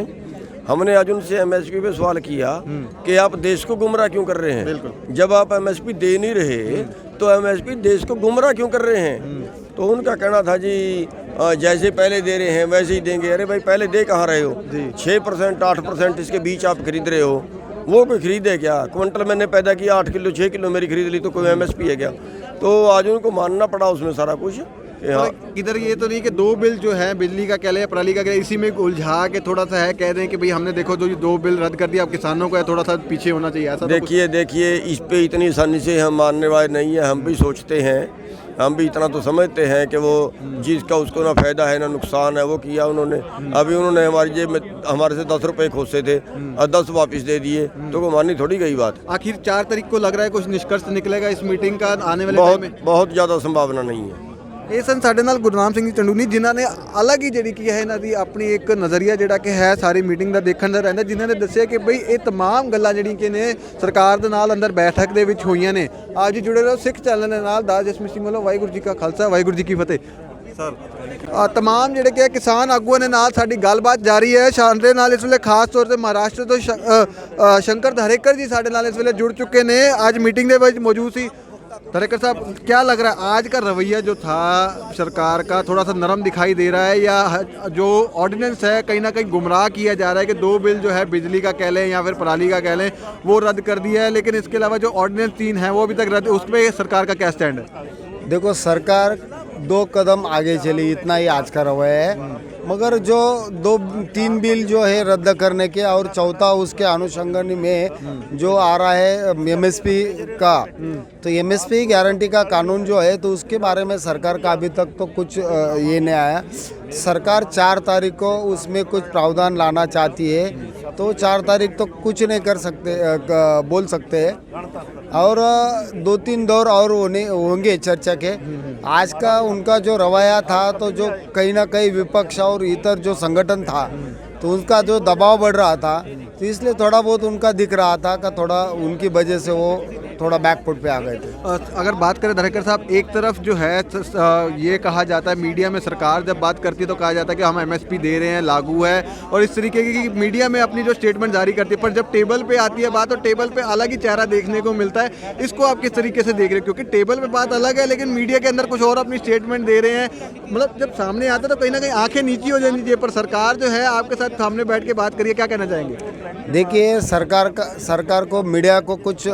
हमने आज उनसे MSP पे सवाल किया कि आप देश को गुमराह क्यों कर रहे हैं? जब आप MSP दे नहीं रहे तो MSP देश को गुमराह क्यों कर रहे हैं? तो उनका कहना था जी जैसे पहले दे रहे हैं वैसे ही देंगे। अरे भाई पहले दे कहाँ रहे हो? 6% 8% इसके बीच आप खरीद रहे हो, वो कोई खरीदे क्या? क्विंटल मैंने पैदा किया 8 किलो 6 किलो मेरी खरीद ली तो कोई MSP है क्या? तो आज उनको मानना पड़ा उसमें सारा कुछ। इधर ये तो नहीं कि 2 बिल जो है बिजली का कह लें या पराली का कह लें, इसी में उलझा के थोड़ा सा है कह दें कि भाई हमने देखो जो 2 बिल रद्द कर दिया, अब किसानों को थोड़ा सा पीछे होना चाहिए, ऐसा? देखिए इस पे इतनी आसानी से हम मानने वाले नहीं है। हम भी सोचते हैं, हम भी इतना तो समझते हैं कि वो जिसका उसको ना फायदा है ना नुकसान है वो किया उन्होंने। अभी उन्होंने हमारी जेब में हमारे से 10 रुपए खोसे थे और 10 वापस दे दिए, तो वो माननी थोड़ी गई बात। आखिर 4 तारीख को लग रहा है कुछ निष्कर्ष निकलेगा इस मीटिंग का आने वाले टाइम में? बहुत ज़्यादा संभावना नहीं है। ਇਹ ਸਨ ਸਾਡੇ ਨਾਲ ਗੁਰਨਾਮ ਸਿੰਘ ਜੀ ਚੰਡੂਨੀ, ਜਿਨ੍ਹਾਂ ਨੇ ਅਲੱਗ ਹੀ ਜਿਹੜੀ ਕੀ ਹੈ ਇਹਨਾਂ ਦੀ ਆਪਣੀ ਇੱਕ ਨਜ਼ਰੀਆ ਜਿਹੜਾ ਕਿ ਹੈ ਸਾਰੀ ਮੀਟਿੰਗ ਦਾ ਦੇਖਣ ਦਾ ਰਹਿੰਦਾ, ਜਿਨ੍ਹਾਂ ਨੇ ਦੱਸਿਆ ਕਿ ਬਈ ਇਹ तमाम ਗੱਲਾਂ ਜਿਹੜੀਆਂ ਕਿ ਨੇ ਸਰਕਾਰ ਦੇ ਨਾਲ ਅੰਦਰ ਬੈਠਕ ਦੇ ਵਿੱਚ ਹੋਈਆਂ ਨੇ। ਆਪ ਜੀ ਜੁੜੇ ਰਹੋ ਸਿੱਖ ਚੈਨਲ ਦੇ ਨਾਲ। ਦਾਸ ਜਸਮੀਤ ਸਿੰਘ ਵੱਲੋਂ ਵਾਹਿਗੁਰੂ ਜੀ ਕਾ ਖਾਲਸਾ ਵਾਹਿਗੁਰੂ ਜੀ ਕੀ ਫਤਿਹ। ਸਰ तमाम ਜਿਹੜੇ ਕਿ ਕਿਸਾਨ ਆਗੂਆਂ ਦੇ ਨਾਲ ਸਾਡੀ ਗੱਲਬਾਤ ਜਾਰੀ ਹੈ। ਸਾਡੇ ਨਾਲ ਇਸ ਵੇਲੇ ਖਾਸ ਤੌਰ ਤੇ ਮਹਾਰਾਸ਼ਟਰ ਤੋਂ ਸ਼ੰਕਰ ਧਾਰੇਕਰ ਜੀ ਸਾਡੇ ਨਾਲ ਇਸ ਵੇਲੇ ਜੁੜ ਚੁੱਕੇ ਨੇ, ਅੱਜ मीटिंग ਦੇ ਵਿੱਚ मौजूद ਸੀ। धरेकर साहब, क्या लग रहा है आज का रवैया जो था सरकार का थोड़ा सा नरम दिखाई दे रहा है, या जो ऑर्डिनेंस है कहीं ना कहीं गुमराह किया जा रहा है कि 2 बिल जो है बिजली का कह लें या फिर पराली का कह लें वो रद्द कर दिया है, लेकिन इसके अलावा जो ऑर्डिनेंस 3 है वो अभी तक रद्द, उस पर सरकार का क्या स्टैंड है? देखो सरकार 2 कदम आगे चली, इतना ही आज का रवैया है। मगर जो 2-3 बिल जो है रद्द करने के और चौथा उसके अनुषंगन में जो आ रहा है एमएसपी का, तो एमएसपी गारंटी का कानून जो है तो उसके बारे में सरकार का अभी तक तो कुछ ये नहीं आया। सरकार 4 तारीख को उसमें कुछ प्रावधान लाना चाहती है, तो 4 तारीख तो कुछ नहीं कर सकते, बोल सकते हैं। और 2-3 दौर और होंगे चर्चा के। आज का उनका जो रवैया था तो जो कहीं ना कहीं विपक्ष और इतर जो संगठन था तो उनका जो दबाव बढ़ रहा था, तो इसलिए थोड़ा बहुत उनका दिख रहा था कि थोड़ा उनकी वजह से वो थोड़ा बैकफुट पे आ गए थे। अगर बात करें धारेकर साहब, एक तरफ जो है ये कहा जाता है मीडिया में, सरकार जब बात करती है तो कहा जाता है कि हम एमएसपी दे रहे हैं, लागू है, और इस तरीके की मीडिया में अपनी जो स्टेटमेंट जारी करती है, पर जब टेबल पे आती है बात तो टेबल पे अलग ही चेहरा देखने को मिलता है। इसको आप किस तरीके से देख रहे हैं? क्योंकि टेबल पे बात अलग है लेकिन मीडिया के अंदर कुछ और अपनी स्टेटमेंट दे रहे हैं, मतलब जब सामने आता है तो कहीं ना कहीं आंखें नीची हो जानी चाहिए, पर सरकार जो है आपके साथ सामने बैठ के बात करिए, क्या कहना चाहेंगे? देखिए सरकार को मीडिया को कुछ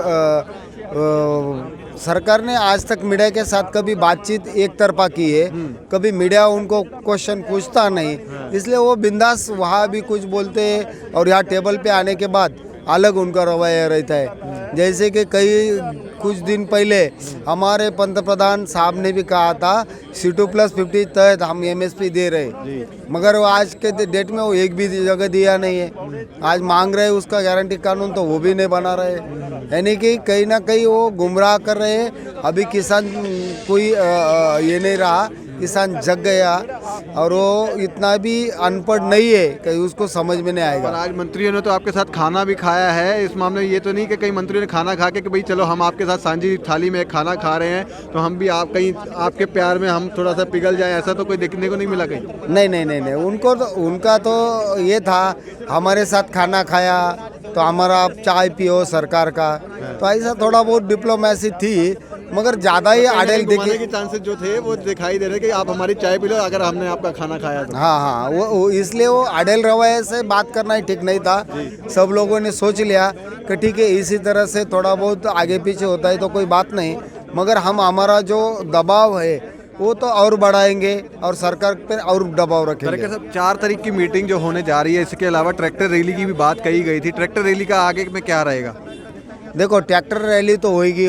सरकार ने आज तक मीडिया के साथ कभी बातचीत एक तरफा की है, कभी मीडिया उनको क्वेश्चन पूछता नहीं, इसलिए वो बिंदास वहाँ भी कुछ बोलते हैं और यहाँ टेबल पे आने के बाद अलग उनका रवैया रहता है। जैसे कि कुछ दिन पहले हमारे पंतप्रधान साहब ने भी कहा था C2+50 तहत हम एमएसपी दे रहे, मगर वो आज के डेट में वो एक भी जगह दिया नहीं है। आज मांग रहे उसका गारंटी कानून तो वो भी नहीं बना रहे, यानी कि कहीं ना कहीं वो गुमराह कर रहे हैं। अभी किसान कोई ये नहीं रहा, किसान जग गया और वो इतना भी अनपढ़ नहीं है कि उसको समझ में नहीं आएगा। और आज मंत्रियों ने तो आपके साथ खाना भी खाया है, इस मामले में ये तो नहीं कि कई मंत्रियों ने खाना खा के कि भाई चलो हम आपके साथ सांझी थाली में खाना खा रहे हैं तो हम भी आप कहीं आपके प्यार में हम थोड़ा सा पिघल जाए, ऐसा तो कोई देखने को नहीं मिला कहीं? नहीं, उनका तो ये था हमारे साथ खाना खाया तो हमारा आप चाय पियो सरकार का, तो ऐसा थोड़ा बहुत डिप्लोमेसी थी, मगर ज़्यादा ही अडेल देखने के चांसेस जो थे वो दिखाई दे रहे कि आप हमारी चाय पी लो अगर हमने आपका खाना खाया तो। हाँ, वो इसलिए वो अडेल रवैये से बात करना ही ठीक नहीं था। सब लोगों ने सोच लिया कि ठीक है इसी तरह से थोड़ा बहुत आगे पीछे होता है तो कोई बात नहीं, मगर हम हमारा जो दबाव है वो तो और बढ़ाएंगे और सरकार पर और दबाव रखेंगे। 4 तारीख की मीटिंग जो होने जा रही है, इसके अलावा ट्रैक्टर रैली की भी बात कही गई थी, ट्रैक्टर रैली का आगे में क्या रहेगा? देखो ट्रैक्टर रैली तो होगी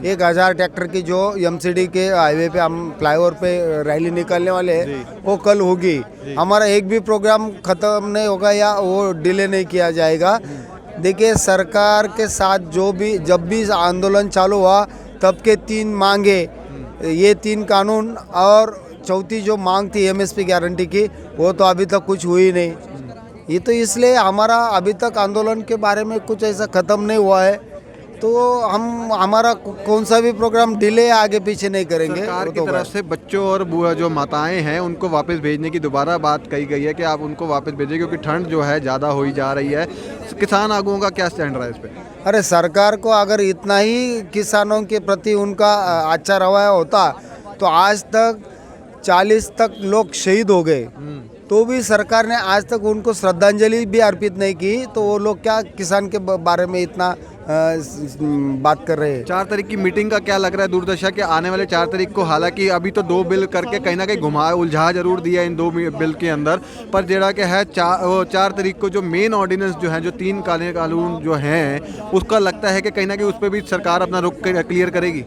1000 ट्रैक्टर की जो एमसीडी के हाईवे पे हम फ्लाईओवर पे रैली निकालने वाले हैं वो कल होगी। हमारा एक भी प्रोग्राम खत्म नहीं होगा या वो डिले नहीं किया जाएगा। देखिए सरकार के साथ जब भी आंदोलन चालू हुआ तब के 3 मांगे, ये 3 कानून और चौथी जो मांग थी एमएसपी गारंटी की, वो तो अभी तक कुछ हुई नहीं। ये तो इसलिए हमारा अभी तक आंदोलन के बारे में कुछ ऐसा ख़त्म नहीं हुआ है, तो हम हमारा कौन सा भी प्रोग्राम डिले आगे पीछे नहीं करेंगे। सरकार की तरफ से बच्चों और जो माताएं हैं उनको वापस भेजने की दोबारा बात कही गई है कि आप उनको वापस भेजें क्योंकि ठंड जो है ज़्यादा हो ही जा रही है। किसान आगुओं का क्या स्टैंड रहा है इस पर? अरे सरकार को अगर इतना ही किसानों के प्रति उनका अच्छा रवैया होता तो आज तक 40 तक लोग शहीद हो गए, तो भी सरकार ने आज तक उनको श्रद्धांजलि भी अर्पित नहीं की, तो वो लोग क्या किसान के बारे में इतना बात कर रहे हैं। 4 तारीख की मीटिंग का क्या लग रहा है दूरदर्शा के आने वाले 4 तारीख को? हालांकि अभी तो 2 बिल करके कहीं ना कहीं उलझा जरूर दिया इन 2 बिल के अंदर, पर जेड़ा के है 4 तारीख को जो मेन ऑर्डिनेंस जो है, जो 3 कानून जो हैं, उसका लगता है कि कहीं ना कहीं उस पर भी सरकार अपना रुख क्लियर करेगी।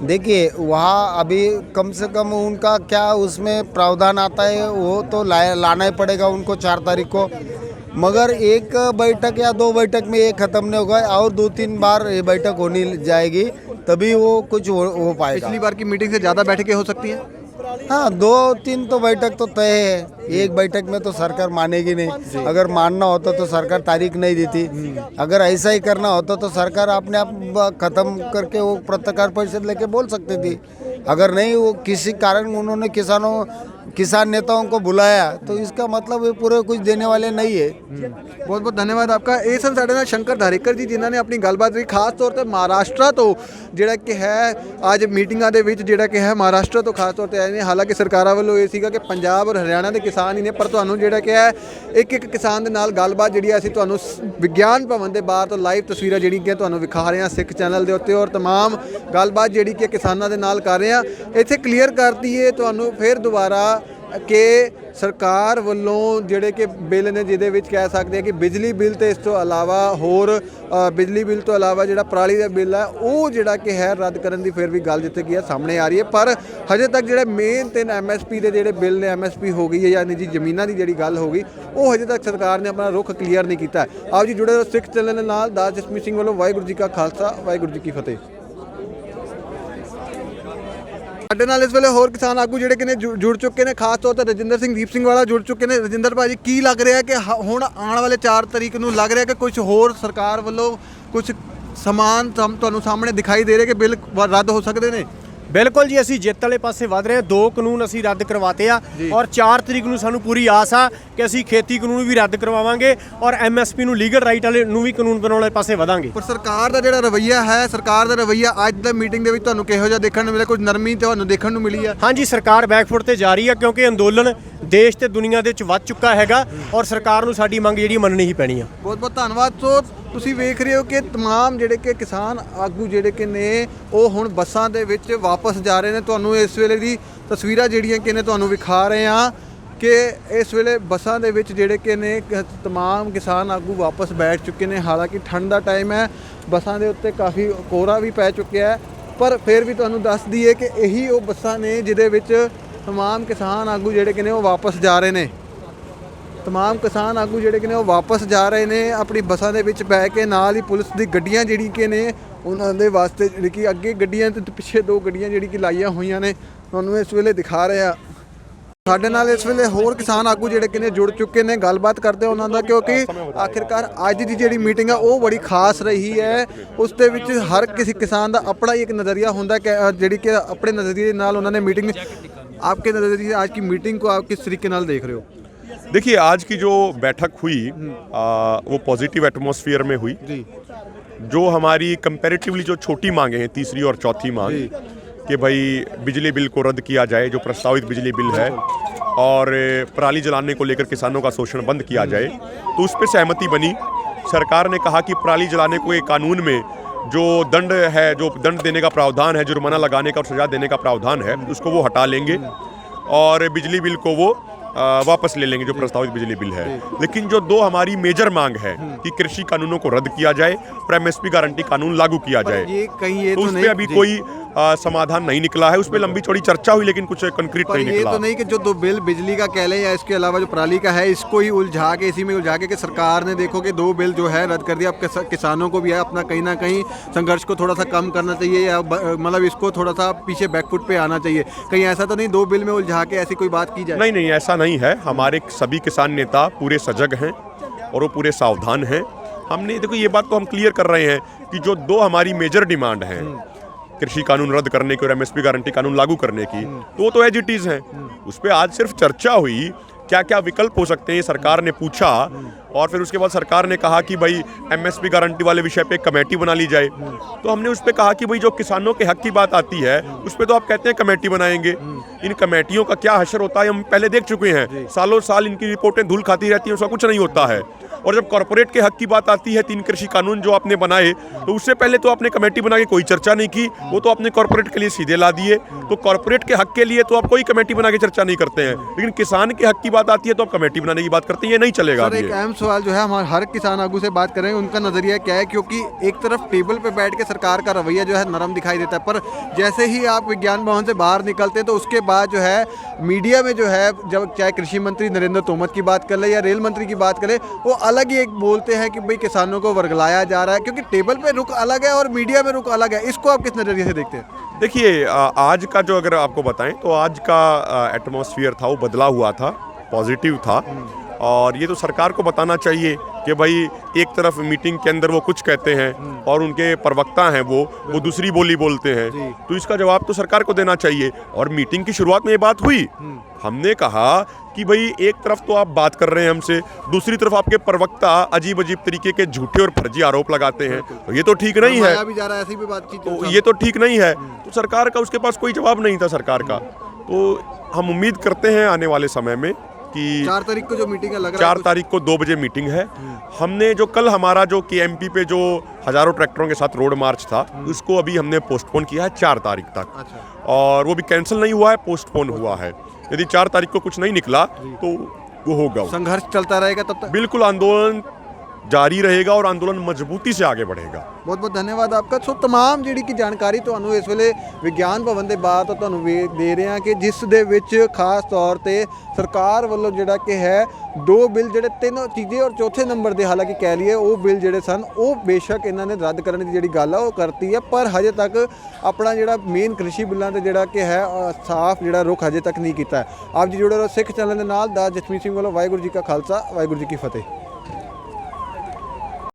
देखिए वहाँ अभी कम से कम उनका क्या उसमें प्रावधान आता है वो तो लाना ही पड़ेगा उनको 4 तारीख को, मगर एक बैठक या 2 बैठक में ये ख़त्म नहीं होगा और 2-3 बार ये बैठक होनी जाएगी तभी वो कुछ हो पाएगा। पिछली बार की मीटिंग से ज़्यादा बैठकें हो सकती हैं? हाँ 2-3 तो बैठक तो तय है, एक बैठक में तो सरकार मानेगी नहीं। अगर मानना होता तो सरकार तारीख नहीं देती, अगर ऐसा ही करना होता तो सरकार अपने आप ख़त्म करके वो पत्रकार परिषद लेके बोल सकती थी। अगर नहीं वो किसी कारण उन्होंने किसानों किसान नेताओं को बुलाया, तो इसका मतलब ये पूरे कुछ देने वाले नहीं है। ਬਹੁਤ ਬਹੁਤ ਧੰਨਵਾਦ ਆਪਕਾ। ਇਹ ਸਨ ਸਾਡੇ ਨਾਲ ਸ਼ੰਕਰ ਧਾਰੀਕਰ ਜੀ, ਜਿਨ੍ਹਾਂ ਨੇ ਆਪਣੀ ਗੱਲਬਾਤ ਦੀ ਖਾਸ ਤੌਰ ਤੇ ਮਹਾਰਾਸ਼ਟਰ ਤੋਂ ਜਿਹੜਾ ਕਿ ਹੈ ਅੱਜ ਮੀਟਿੰਗਾਂ ਦੇ ਵਿੱਚ ਜਿਹੜਾ ਕਿ ਹੈ ਮਹਾਰਾਸ਼ਟਰ ਤੋਂ ਖਾਸ ਤੌਰ ਤੇ ਆਏ ਨੇ। ਹਾਲਾਂਕਿ ਸਰਕਾਰਾਂ ਵੱਲੋਂ ਇਹ ਸੀਗਾ ਕਿ ਪੰਜਾਬ ਔਰ ਹਰਿਆਣਾ ਦੇ ਕਿਸਾਨ ਹੀ ਨੇ, ਪਰ ਤੁਹਾਨੂੰ ਜਿਹੜਾ ਕਿ ਹੈ ਇੱਕ ਇੱਕ ਕਿਸਾਨ ਦੇ ਨਾਲ ਗੱਲਬਾਤ ਜਿਹੜੀ ਅਸੀਂ ਤੁਹਾਨੂੰ ਵਿਗਿਆਨ ਭਵਨ ਦੇ ਬਾਹਰ ਤੋਂ ਲਾਈਵ ਤਸਵੀਰਾਂ ਜਿਹੜੀ ਕਿ ਤੁਹਾਨੂੰ ਵਿਖਾ ਰਹੇ ਹਾਂ ਸਿੱਖ ਚੈਨਲ ਦੇ ਉੱਤੇ, ਔਰ तमाम ਗੱਲਬਾਤ ਜਿਹੜੀ ਕਿ ਕਿਸਾਨਾਂ ਦੇ ਨਾਲ ਕਰ ਰਹੇ ਹਾਂ। ਇੱਥੇ ਕਲੀਅਰ ਕਰਤੀ ਹੈ ਤੁਹਾਨੂੰ ਫਿਰ ਦੁਬਾਰਾ ਕਿ ਸਰਕਾਰ ਵੱਲੋਂ ਜਿਹੜੇ ਕਿ ਬਿੱਲ ਨੇ, ਜਿਹਦੇ ਵਿੱਚ ਕਹਿ ਸਕਦੇ ਆ ਕਿ ਬਿਜਲੀ ਬਿੱਲ ਤੇ ਇਸ ਤੋਂ ਇਲਾਵਾ ਹੋਰ ਬਿਜਲੀ ਬਿੱਲ ਤੋਂ ਇਲਾਵਾ ਜਿਹੜਾ ਪਰਾਲੀ ਦਾ ਬਿੱਲ ਹੈ ਉਹ ਜਿਹੜਾ ਕਿ ਹੈ ਰੱਦ ਕਰਨ ਦੀ ਫਿਰ ਵੀ ਗੱਲ ਜਿੱਥੇ ਕੀ ਹੈ ਸਾਹਮਣੇ ਆ ਰਹੀ ਹੈ। ਪਰ ਹਜੇ ਤੱਕ ਜਿਹੜੇ ਮੇਨ 3 MSP ਦੇ ਜਿਹੜੇ ਬਿੱਲ ਨੇ, MSP ਹੋ ਗਈ ਹੈ ਜਾਂ ਨਿੱਜੀ ਜ਼ਮੀਨਾਂ ਦੀ ਜਿਹੜੀ ਗੱਲ ਹੋ ਗਈ, ਉਹ ਹਜੇ ਤੱਕ ਸਰਕਾਰ ਨੇ ਆਪਣਾ ਰੁਖ ਕਲੀਅਰ ਨਹੀਂ ਕੀਤਾ। ਆਪ ਜੀ ਜੁੜੇ ਰਹੋ ਸਿੱਖ ਚੈਨਲ ਦੇ ਨਾਲ। ਦਾਸ ਜਸਮੀਤ ਸਿੰਘ ਵੱਲੋਂ ਵਾਹਿਗੁਰੂ ਜੀ ਕਾ ਖਾਲਸਾ, ਵਾਹਿਗੁਰੂ ਜੀ ਕੀ ਫਤਿਹ। ਸਾਡੇ ਨਾਲ ਇਸ ਵੇਲੇ ਹੋਰ ਕਿਸਾਨ ਆਗੂ ਜਿਹੜੇ ਕਿ ਨੇ ਜੁੜ ਚੁੱਕੇ ਨੇ, ਖਾਸ ਤੌਰ ਤੇ ਰਜਿੰਦਰ ਸਿੰਘ ਦੀਪ ਸਿੰਘ ਵਾਲਾ ਜੁੜ ਚੁੱਕੇ ਨੇ। ਰਜਿੰਦਰ ਭਾਜੀ, ਕੀ ਲੱਗ ਰਿਹਾ ਕਿ ਹੁਣ ਆਉਣ ਵਾਲੇ 4 ਤਰੀਕ ਨੂੰ ਲੱਗ ਰਿਹਾ ਕਿ ਕੁਝ ਹੋਰ ਸਰਕਾਰ ਵੱਲੋਂ ਕੁਝ ਸਮਾਨ ਤੁਹਾਨੂੰ ਸਾਹਮਣੇ ਦਿਖਾਈ ਦੇ ਰਿਹਾ ਕਿ ਬਿੱਲ ਰੱਦ ਹੋ ਸਕਦੇ ਨੇ? ਬਿਲਕੁਲ ਜੀ, ਅਸੀਂ ਜਿੱਤ ਵਾਲੇ ਪਾਸੇ ਵਧ ਰਹੇ ਹਾਂ। 2 ਕਾਨੂੰਨ ਅਸੀਂ ਰੱਦ ਕਰਵਾਤੇ ਆ ਔਰ 4 ਤਰੀਕ ਨੂੰ ਸਾਨੂੰ ਪੂਰੀ ਆਸ ਆ ਕਿ ਅਸੀਂ ਖੇਤੀ ਕਾਨੂੰਨ ਵੀ ਰੱਦ ਕਰਵਾਵਾਂਗੇ ਔਰ MSP ਨੂੰ ਲੀਗਲ ਰਾਈਟ ਵਾਲੇ ਨੂੰ ਵੀ ਕਾਨੂੰਨ ਬਣਾਉਣ ਵਾਲੇ ਪਾਸੇ ਵਧਾਂਗੇ। ਪਰ ਸਰਕਾਰ ਦਾ ਜਿਹੜਾ ਰਵੱਈਆ ਹੈ, ਸਰਕਾਰ ਦਾ ਰਵੱਈਆ ਅੱਜ ਦੀ ਮੀਟਿੰਗ ਦੇ ਵਿੱਚ ਤੁਹਾਨੂੰ ਕਿਹੋ ਜਿਹਾ ਦੇਖਣ ਨੂੰ ਮਿਲਿਆ? ਕੁਝ ਨਰਮੀ ਤੁਹਾਨੂੰ ਦੇਖਣ ਨੂੰ ਮਿਲੀ ਆ? ਹਾਂਜੀ, ਸਰਕਾਰ ਬੈਕਫੁੱਟ ਤੇ ਜਾ ਰਹੀ ਆ ਕਿਉਂਕਿ ਅੰਦੋਲਨ ਦੇਸ਼ ਤੇ ਦੁਨੀਆ ਦੇ ਵਿੱਚ ਵੱਧ ਚੁੱਕਾ ਹੈਗਾ ਔਰ ਸਰਕਾਰ ਨੂੰ ਸਾਡੀ ਮੰਗ ਜਿਹੜੀ ਮੰਨਣੀ ਹੀ ਪੈਣੀ ਆ। ਬਹੁਤ ਬਹੁਤ ਧੰਨਵਾਦ। ਸੋ ਤੁਸੀਂ ਵੇਖ ਰਹੇ ਹੋ ਕਿ तमाम ਜਿਹੜੇ ਕਿ ਕਿਸਾਨ ਆਗੂ ਜਿਹੜੇ ਕਿ ਨੇ ਉਹ ਹੁਣ ਬੱਸਾਂ ਦੇ ਵਿੱਚ ਵਾਪਸ ਜਾ ਰਹੇ ਨੇ। ਤੁਹਾਨੂੰ ਇਸ ਵੇਲੇ ਦੀ ਤਸਵੀਰਾਂ ਜਿਹੜੀਆਂ ਕਿ ਨੇ ਤੁਹਾਨੂੰ ਵਿਖਾ ਰਹੇ ਹਾਂ ਕਿ ਇਸ ਵੇਲੇ ਬੱਸਾਂ ਦੇ ਵਿੱਚ ਜਿਹੜੇ ਕਿ ਨੇ तमाम ਕਿਸਾਨ ਆਗੂ ਵਾਪਸ ਬੈਠ ਚੁੱਕੇ ਨੇ। ਹਾਲਾਂਕਿ ਠੰਡ ਦਾ ਟਾਈਮ ਹੈ, ਬੱਸਾਂ ਦੇ ਉੱਤੇ ਕਾਫੀ ਕੋਹਰਾ ਵੀ ਪੈ ਚੁੱਕਿਆ ਹੈ, ਪਰ ਫਿਰ ਵੀ ਤੁਹਾਨੂੰ ਦੱਸ ਦਈਏ ਕਿ ਇਹੀ ਉਹ ਬੱਸਾਂ ਨੇ ਜਿਹਦੇ ਵਿੱਚ तमाम ਕਿਸਾਨ ਆਗੂ ਜਿਹੜੇ ਕਿ ਨੇ ਉਹ ਵਾਪਸ ਜਾ ਰਹੇ ਨੇ। तमाम ਕਿਸਾਨ ਆਗੂ ਜਿਹੜੇ ਕਿ ਨੇ ਉਹ ਵਾਪਸ ਜਾ ਰਹੇ ਨੇ ਆਪਣੀ ਬੱਸਾਂ ਦੇ ਵਿੱਚ ਬੈ ਕੇ। ਨਾਲ ਹੀ ਪੁਲਿਸ ਦੀ ਗੱਡੀਆਂ ਜਿਹੜੀ ਕਿ ਨੇ ਉਹਨਾਂ ਦੇ ਵਾਸਤੇ ਜਿਹੜੀ ਕਿ ਅੱਗੇ ਗੱਡੀਆਂ ਤੇ ਪਿੱਛੇ 2 ਗੱਡੀਆਂ ਜਿਹੜੀ ਕਿ ਲਾਈਆਂ ਹੋਈਆਂ ਨੇ, ਤੁਹਾਨੂੰ ਇਸ ਵੇਲੇ ਦਿਖਾ ਰਹੇ ਆ। ਸਾਡੇ ਨਾਲ ਇਸ ਵੇਲੇ ਹੋਰ ਕਿਸਾਨ ਆਗੂ ਜਿਹੜੇ ਕਿ ਨੇ ਜੁੜ ਚੁੱਕੇ ਨੇ, ਗੱਲਬਾਤ ਕਰਦੇ ਉਹਨਾਂ ਦਾ, ਕਿਉਂਕਿ ਆਖਿਰਕਾਰ ਅੱਜ ਦੀ ਜਿਹੜੀ ਮੀਟਿੰਗ ਆ ਉਹ ਬੜੀ ਖਾਸ ਰਹੀ ਹੈ। ਉਸ ਦੇ ਵਿੱਚ ਹਰ ਕਿਸੇ ਕਿਸਾਨ ਦਾ ਆਪਣਾ ਹੀ ਇੱਕ ਨਜ਼ਰੀਆ ਹੁੰਦਾ ਕਿ ਜਿਹੜੀ कि अपने नज़रिए नाल उन्होंने मीटिंग, आपके नज़रिए आज की मीटिंग को आप किस तरीके नाल देख रहे हो? देखिए, आज की जो बैठक हुई वो पॉजिटिव एटमॉस्फेयर में हुई। जो हमारी कंपैरेटिवली जो छोटी मांगे हैं, तीसरी और चौथी मांग कि भाई बिजली बिल को रद्द किया जाए, जो प्रस्तावित बिजली बिल है, और पराली जलाने को लेकर किसानों का शोषण बंद किया जाए, तो उस पर सहमति बनी। सरकार ने कहा कि पराली जलाने को एक कानून में जो दंड है, जो दंड देने का प्रावधान है, जुर्माना लगाने का और सजा देने का प्रावधान है, उसको वो हटा लेंगे और बिजली बिल को वो वापस ले लेंगे, जो प्रस्तावित बिजली बिल है। लेकिन जो दो हमारी मेजर मांग है कि कृषि कानूनों को रद्द किया जाए और MSP गारंटी कानून लागू किया जाए, ये तो उस पर अभी कोई समाधान नहीं निकला है। उस पर लंबी चौड़ी चर्चा हुई लेकिन कुछ कंक्रीट नहीं निकला। ये तो नहीं कि जो 2 बिल बिजली का कह लें या इसके अलावा जो पराली का है, इसको ही उलझा के, इसी में उलझा के कि सरकार ने देखो कि 2 बिल जो है रद्द कर दिया। अब किसानों को भी है अपना कहीं ना कहीं संघर्ष को थोड़ा सा कम करना चाहिए, या मतलब इसको थोड़ा सा पीछे बैकफुट पे आना चाहिए। कहीं ऐसा तो नहीं 2 बिल में उलझा के ऐसी कोई बात की जाए? नहीं नहीं, ऐसा नहीं है। हमारे सभी किसान नेता पूरे सजग हैं और वो पूरे सावधान हैं। हमने देखो ये बात तो हम क्लियर कर रहे हैं कि जो 2 हमारी मेजर डिमांड हैं, कृषि कानून रद्द करने की और MSP गारंटी कानून लागू करने की, तो एज इट इज हैं। उस पर आज सिर्फ चर्चा हुई, क्या क्या विकल्प हो सकते हैं सरकार ने पूछा, और फिर उसके बाद सरकार ने कहा कि भाई MSP गारंटी वाले विषय पे कमेटी बना ली जाए। तो हमने उस पर कहा कि भाई जो किसानों के हक की बात आती है उस पर तो आप कहते हैं कमेटी बनाएंगे, इन कमेटियों का क्या हशर होता है हम पहले देख चुके हैं। सालों साल इनकी रिपोर्टें धूल खाती रहती हैं, उसका कुछ नहीं होता है। और जब कॉर्पोरेट के हक की बात आती है, 3 कृषि कानून जो आपने बनाए, तो उससे पहले तो आपने कमेटी बना के कोई चर्चा नहीं की, वो तो आपने कॉर्पोरेट के लिए सीधे ला दिए। तो कॉर्पोरेट के हक के लिए तो आप कोई कमेटी बना के चर्चा नहीं करते हैं, लेकिन किसान के हक की बात आती है तो आप कमेटी बनाने की बात करते हैं। ये नहीं चलेगा। सर, एक अहम सवाल जो है, हमारे हर किसान आगू से बात करेंगे, उनका नज़रिया क्या है? क्योंकि एक तरफ टेबल पे बैठ के सरकार का रवैया जो है नरम दिखाई देता है, पर जैसे ही आप विज्ञान भवन से बाहर निकलते हैं तो उसके बाद जो है मीडिया में जो है, जब चाहे कृषि मंत्री नरेंद्र तोमर की बात कर ले या रेल मंत्री की बात करें, वो अलग ही एक बोलते हैं कि भाई किसानों को वर्गलाया जा रहा है, क्योंकि टेबल पे रुख अलग है और मीडिया में रुख अलग है। इसको आप किस नज़रिए से देखते हैं? देखिए, आज का जो अगर आपको बताएं तो आज का एटमॉस्फेयर था वो बदला हुआ था, पॉजिटिव था। और ये तो सरकार को बताना चाहिए कि भाई एक तरफ मीटिंग के अंदर वो कुछ कहते हैं और उनके प्रवक्ता हैं वो दूसरी बोली बोलते हैं, तो इसका जवाब तो सरकार को देना चाहिए। और मीटिंग की शुरुआत में ये बात हुई, हमने कहा कि भाई एक तरफ तो आप बात कर रहे हैं हमसे, दूसरी तरफ आपके प्रवक्ता अजीब अजीब तरीके के झूठे और फर्जी आरोप लगाते हैं, तो ये तो ठीक नहीं है। भी जा रहा है, ऐसी भी बातचीत तो ये तो ठीक नहीं है। तो सरकार का उसके पास कोई जवाब नहीं था सरकार का। तो हम उम्मीद करते हैं आने वाले समय में कि 4 तारीख को जो मीटिंग है, लग रहा है 4 तारीख को 2 बजे मीटिंग है। हमने जो कल हमारा जो KMP पे जो हजारों ट्रैक्टरों के साथ रोड मार्च था, उसको अभी हमने पोस्टपोन किया है 4 तारीख तक। और वो भी कैंसिल नहीं हुआ है, पोस्टपोन हुआ है। यदि 4 तारीख को कुछ नहीं निकला तो वो होगा, संघर्ष चलता रहेगा तब तक। बिल्कुल आंदोलन जारी रहेगा और अंदोलन मजबूती से आगे बढ़ेगा। बहुत बहुत धन्यवाद आपका। सो तमाम ਜਿਹੜੀ ਕਿ ਜਾਣਕਾਰੀ ਤੁਹਾਨੂੰ ਇਸ ਵੇਲੇ ਵਿਗਿਆਨ ਭਵਨ ਦੇ ਬਾਹਰ ਤੋਂ ਤੁਹਾਨੂੰ ਦੇ ਰਹੇ ਹਾਂ ਕਿ ਜਿਸ ਦੇ ਵਿੱਚ ਖਾਸ ਤੌਰ ਤੇ ਸਰਕਾਰ ਵੱਲੋਂ ਜਿਹੜਾ ਕਿ ਹੈ 2 ਬਿੱਲ ਜਿਹੜੇ 3 ਤੀਜੇ ਔਰ ਚੌਥੇ ਨੰਬਰ ਦੇ ਹਾਲਾਂਕਿ ਕਹਿ ਲਈਏ ਉਹ ਬਿੱਲ ਜਿਹੜੇ ਸਨ ਉਹ ਬੇਸ਼ੱਕ ਇਹਨਾਂ ਨੇ ਰੱਦ ਕਰਨ ਦੀ ਜਿਹੜੀ ਗੱਲ ਆ ਉਹ ਕਰਤੀ ਹੈ, ਪਰ ਹਜੇ ਤੱਕ ਆਪਣਾ ਜਿਹੜਾ ਮੇਨ ਕ੍ਰਿਸ਼ੀ ਬਿੱਲਾਂ ਤੇ ਜਿਹੜਾ ਕਿ ਹੈ ਸਾਫ਼ ਜਿਹੜਾ ਰੁਖ ਹਜੇ ਤੱਕ ਨਹੀਂ ਕੀਤਾ। ਆਪ ਜੀ ਜੁੜੇ ਰਹੋ ਸਿੱਖ ਚੈਨਲ ਦੇ ਨਾਲ। ਦਾ ਜਸਮੀਤ ਸਿੰਘ ਵੱਲੋਂ ਵਾਹਿਗੁਰੂ ਜੀ ਕਾ ਖਾਲਸਾ, ਵਾਹਿਗੁਰੂ ਜੀ ਕੀ ਫਤਿਹ।